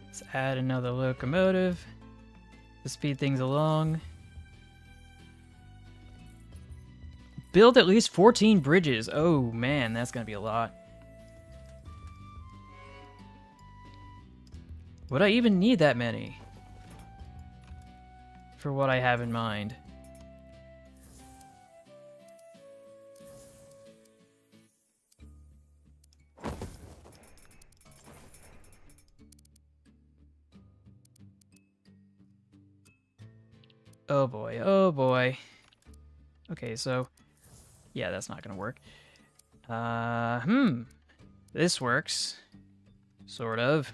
Let's add another locomotive to speed things along. Build at least 14 bridges. Oh man, that's gonna be a lot. Would I even need that many? For what I have in mind. Oh boy, oh boy. Okay, so yeah, that's not gonna work. This works. Sort of.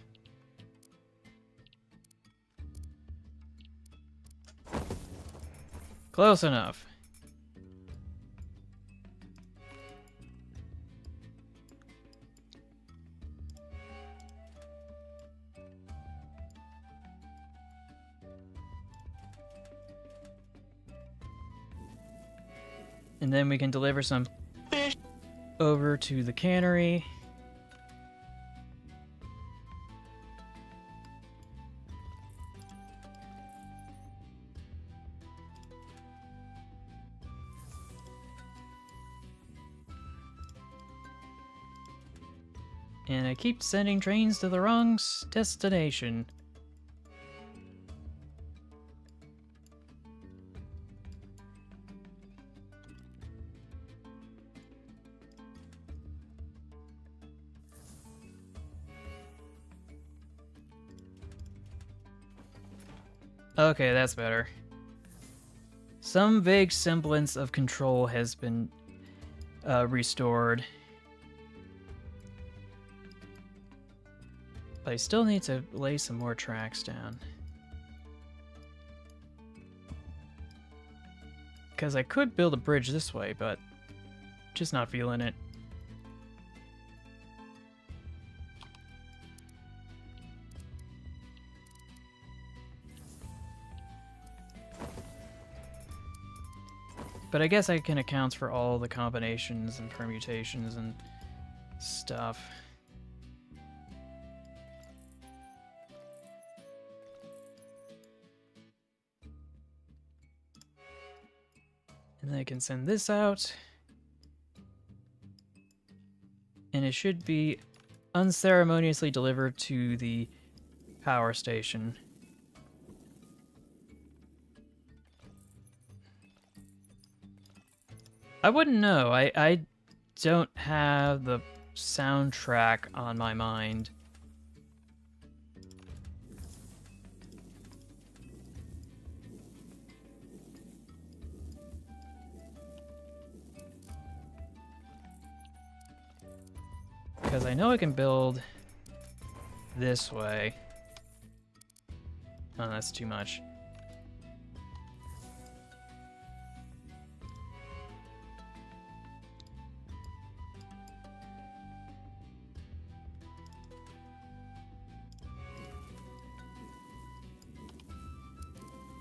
Close enough. And then we can deliver some fish over to the cannery. And I keep sending trains to the wrong destination. Okay, that's better. Some vague semblance of control has been restored. But I still need to lay some more tracks down. Because I could build a bridge this way, but just not feeling it. But I guess I can account for all the combinations and permutations and stuff. And then I can send this out. And it should be unceremoniously delivered to the power station. I wouldn't know. I don't have the soundtrack on my mind. Because I know I can build this way. Oh, that's too much.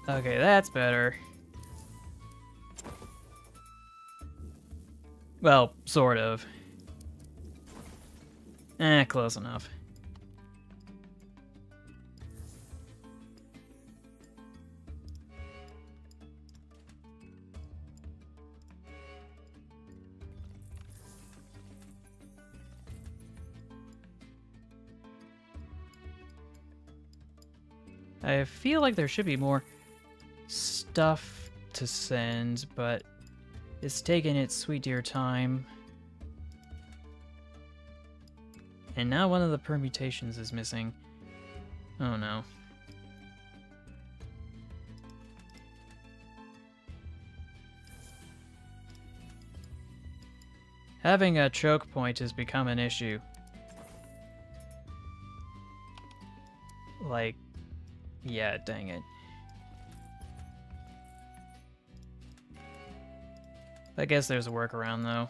Okay, that's better. Well, sort of. Close enough. I feel like there should be more stuff to send, but it's taking its sweet dear time. And now one of the permutations is missing. Oh no. Having a choke point has become an issue. Like, yeah, dang it. I guess there's a workaround, though.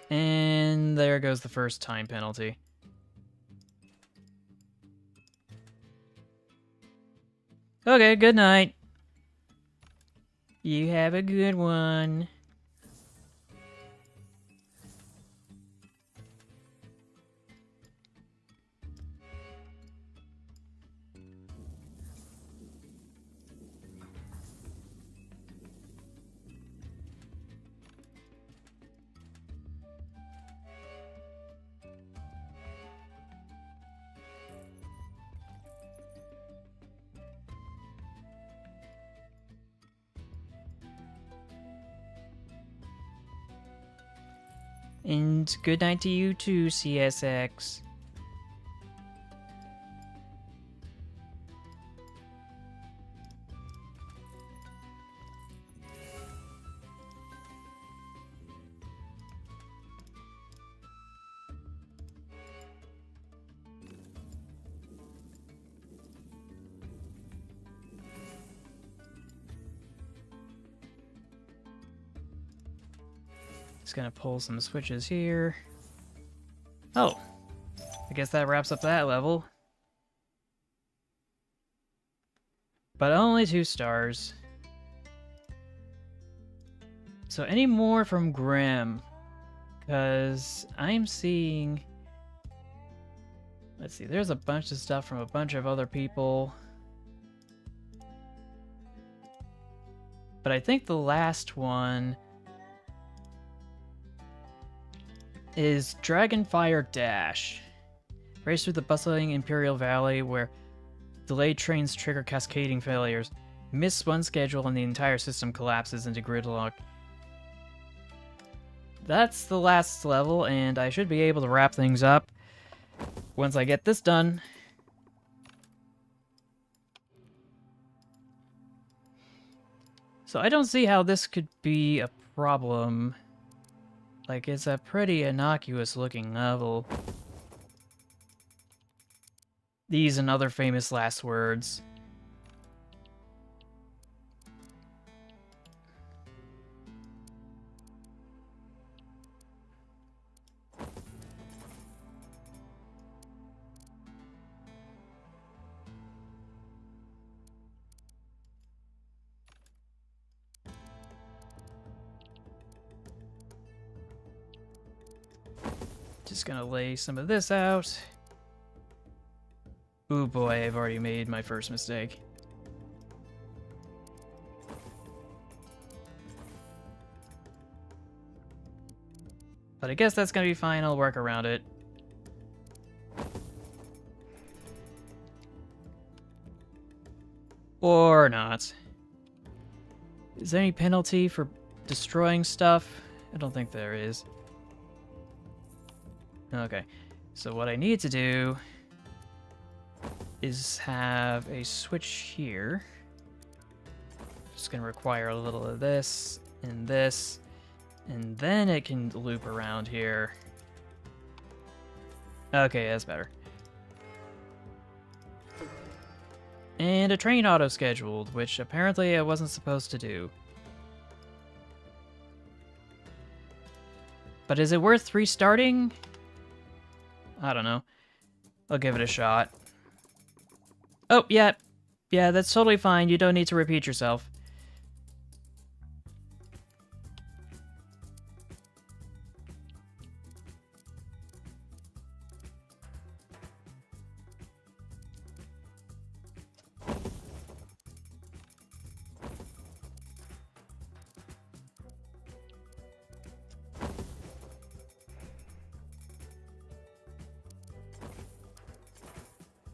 And there goes the first time penalty. Okay, good night. You have a good one. And good night to you too, CSX. Just gonna pull some switches here. Oh, I guess that wraps up that level. But only 2 stars. So any more from Grim? Because I'm seeing... Let's see, there's a bunch of stuff from a bunch of other people. But I think the last one is Dragonfire Dash. Race through the bustling Imperial Valley where delayed trains trigger cascading failures. Miss one schedule and the entire system collapses into gridlock. That's the last level, and I should be able to wrap things up. once I get this done... So I don't see how this could be a problem. Like, it's a pretty innocuous looking novel. These and other famous last words. Just gonna lay some of this out. Ooh boy, I've already made my first mistake. But I guess that's gonna be fine, I'll work around it. Or not. Is there any penalty for destroying stuff? I don't think there is. Okay, so what I need to do is have a switch here. Just gonna require a little of this, and then it can loop around here. Okay, that's better. And a train auto-scheduled, which apparently I wasn't supposed to do. But is it worth restarting? I don't know. I'll give it a shot. Oh, yeah. Yeah, that's totally fine. You don't need to repeat yourself.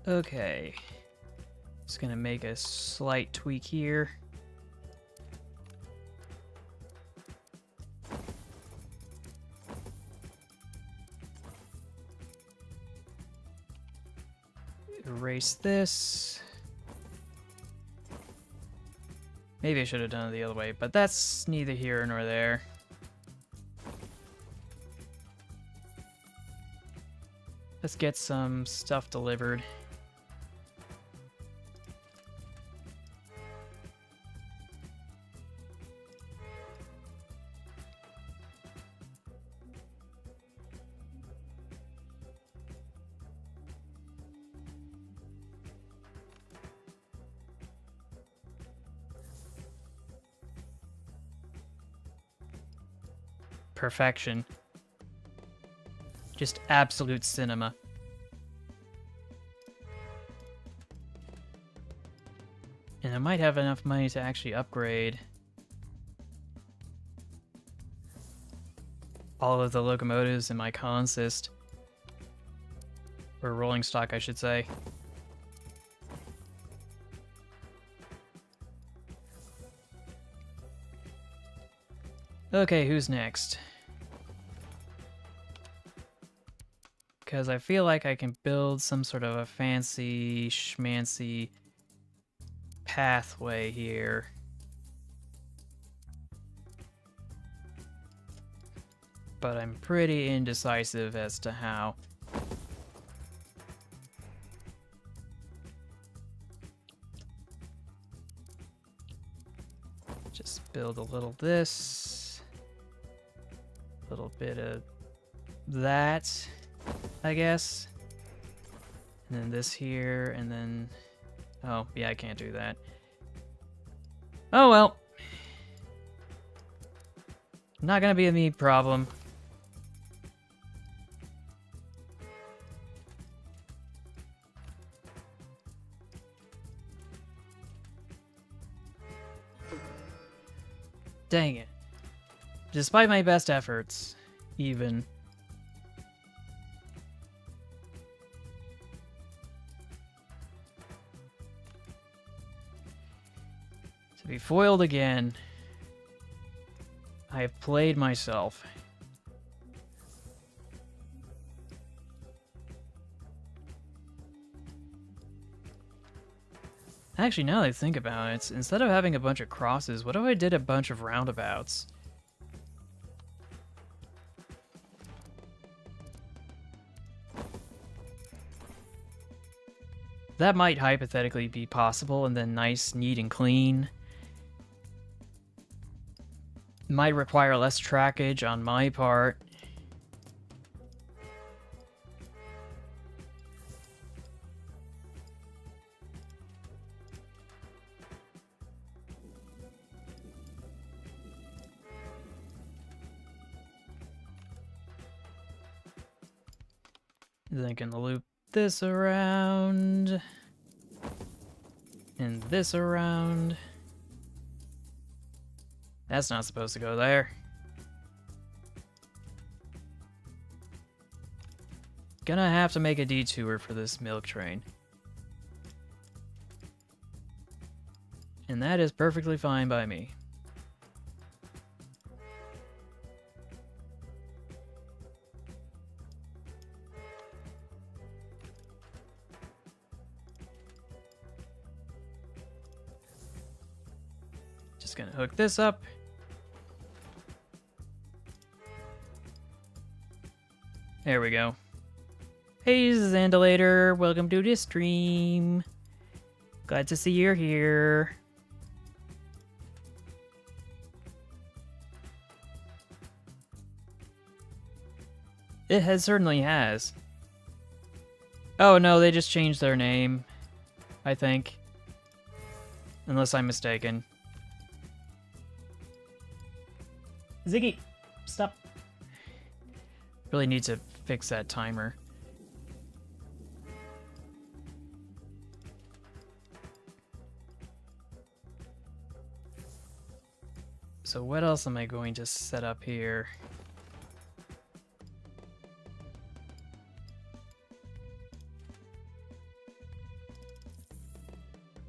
Okay. Just gonna make a slight tweak here. Erase this. Maybe I should have done it the other way, but that's neither here nor there. Let's get some stuff delivered. Perfection. Just absolute cinema. And I might have enough money to actually upgrade all of the locomotives in my consist. Or rolling stock, I should say. Okay, who's next? Because I feel like I can build some sort of a fancy schmancy pathway here. But I'm pretty indecisive as to how. Just build a little this, a little bit of that, I guess. And then this here, and then... Oh, yeah, I can't do that. Oh, well. Not gonna be a me problem. Dang it. Despite my best efforts, even... To be foiled again. I have played myself. Actually, now that I think about it, instead of having a bunch of crosses, what if I did a bunch of roundabouts? That might hypothetically be possible, and then nice, neat, and clean. Might require less trackage on my part. Then I can loop this around. And this around. That's not supposed to go there. Gonna have to make a detour for this milk train. And that is perfectly fine by me. Just gonna hook this up. There we go. Hey, Zandalator, welcome to the stream. Glad to see you're here. It certainly has. Oh no, they just changed their name, I think. Unless I'm mistaken. Ziggy, stop. Really need to fix that timer. So what else am I going to set up here?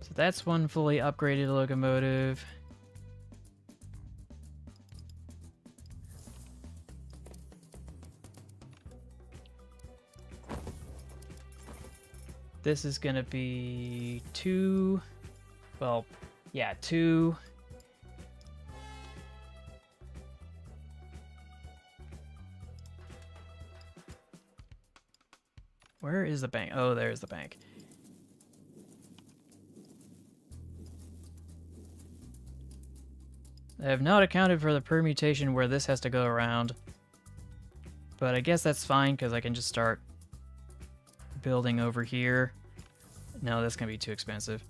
So that's one fully upgraded locomotive. This is gonna be 2. Well, yeah, 2. Where is the bank? Oh, there's the bank. I have not accounted for the permutation where this has to go around. But I guess that's fine because I can just start building over here. No, that's gonna be too expensive.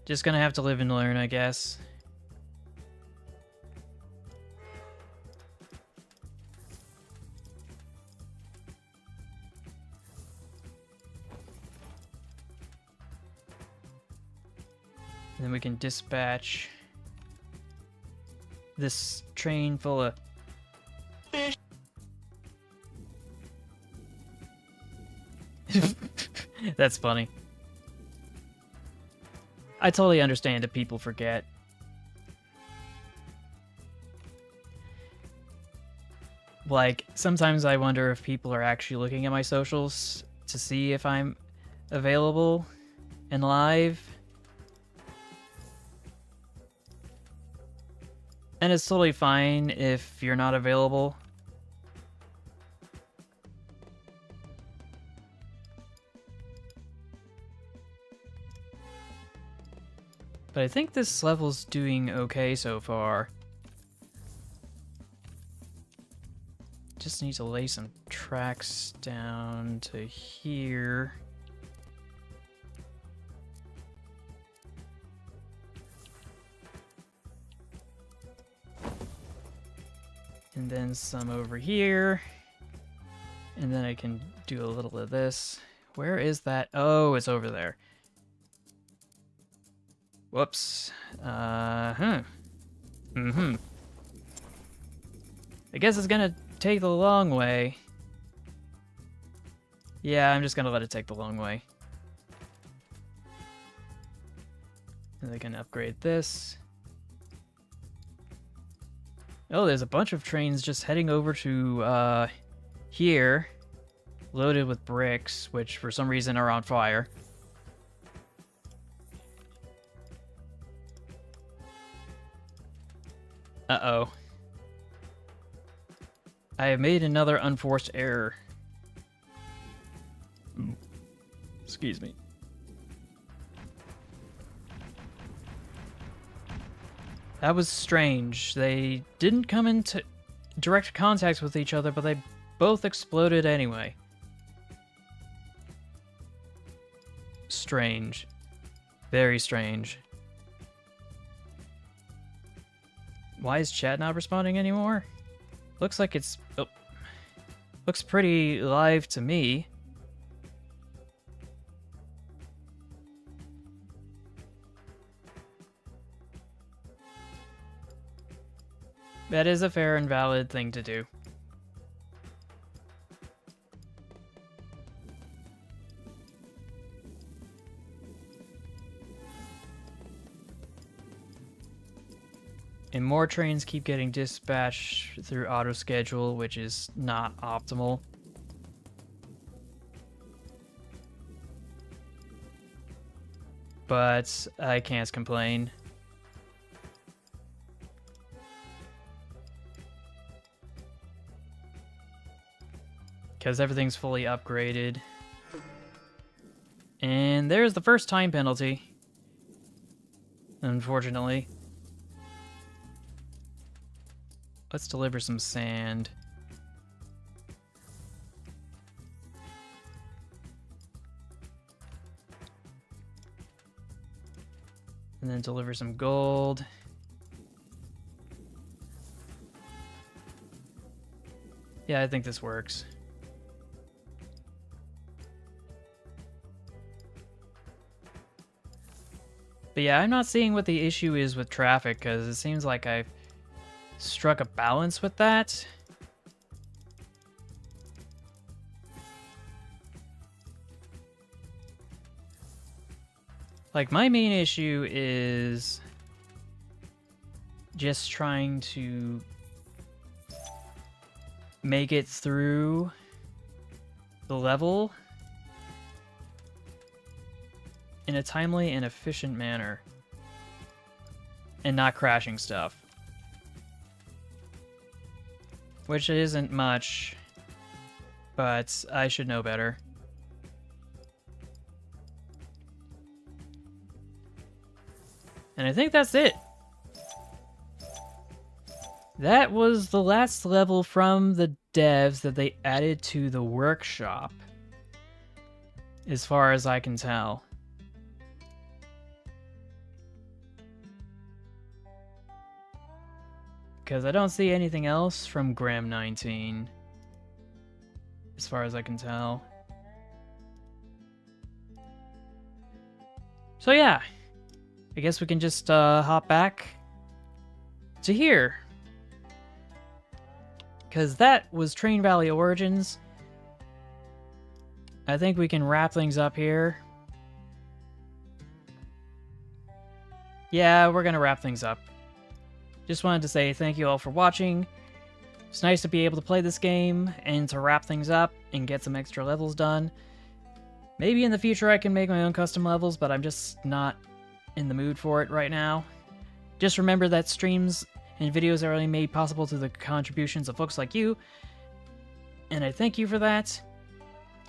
Just gonna have to live and learn, I guess. And then we can dispatch this train full of fish. That's funny. I totally understand if people forget. Like, sometimes I wonder if people are actually looking at my socials to see if I'm available and live. And it's totally fine if you're not available. But I think this level's doing okay so far. Just need to lay some tracks down to here. And then some over here. And then I can do a little of this. Where is that? Oh, it's over there. Whoops. I guess it's gonna take the long way. Yeah, I'm just gonna let it take the long way. And I can upgrade this. Oh, there's a bunch of trains just heading over to here, loaded with bricks, which for some reason are on fire. Uh-oh. I have made another unforced error. Ooh. Excuse me. That was strange. They didn't come into direct contact with each other, but they both exploded anyway. Strange. Very strange. Why is chat not responding anymore? Looks like it's... Oh. Looks pretty live to me. That is a fair and valid thing to do. And more trains keep getting dispatched through auto schedule, which is not optimal. But I can't complain. Because everything's fully upgraded. And there's the first time penalty. Unfortunately. Let's deliver some sand. And then deliver some gold. Yeah, I think this works. But yeah, I'm not seeing what the issue is with traffic, because it seems like I've struck a balance with that. Like, my main issue is just trying to make it through the level in a timely and efficient manner and not crashing stuff. Which isn't much, but I should know better. And I think that's it. That was the last level from the devs that they added to the workshop, as far as I can tell. Because I don't see anything else from Gram 19, as far as I can tell. So yeah, I guess we can just hop back to here. Because that was Train Valley Origins. I think we can wrap things up here. Yeah, we're going to wrap things up. Just wanted to say thank you all for watching. It's nice to be able to play this game and to wrap things up and get some extra levels done. Maybe in the future I can make my own custom levels, but I'm just not in the mood for it right now. Just remember that streams and videos are only made possible through the contributions of folks like you, and I thank you for that.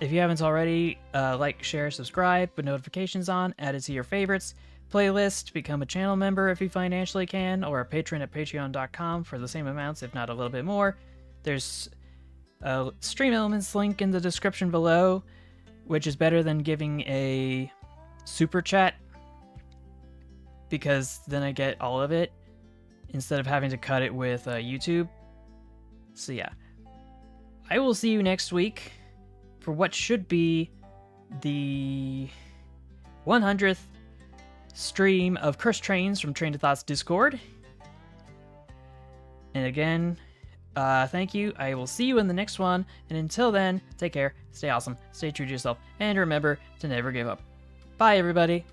If you haven't already, like, share, subscribe, with notifications on, add it to your favorites, playlist, become a channel member if you financially can, or a patron at patreon.com for the same amounts, if not a little bit more. There's a Stream Elements link in the description below, which is better than giving a super chat, because then I get all of it instead of having to cut it with YouTube. So yeah, I will see you next week for what should be the 100th stream of Cursed Trains from Train to Thought's Discord. And again, thank you. I will see you in the next one. And until then, take care, stay awesome, stay true to yourself, and remember to never give up. Bye, everybody.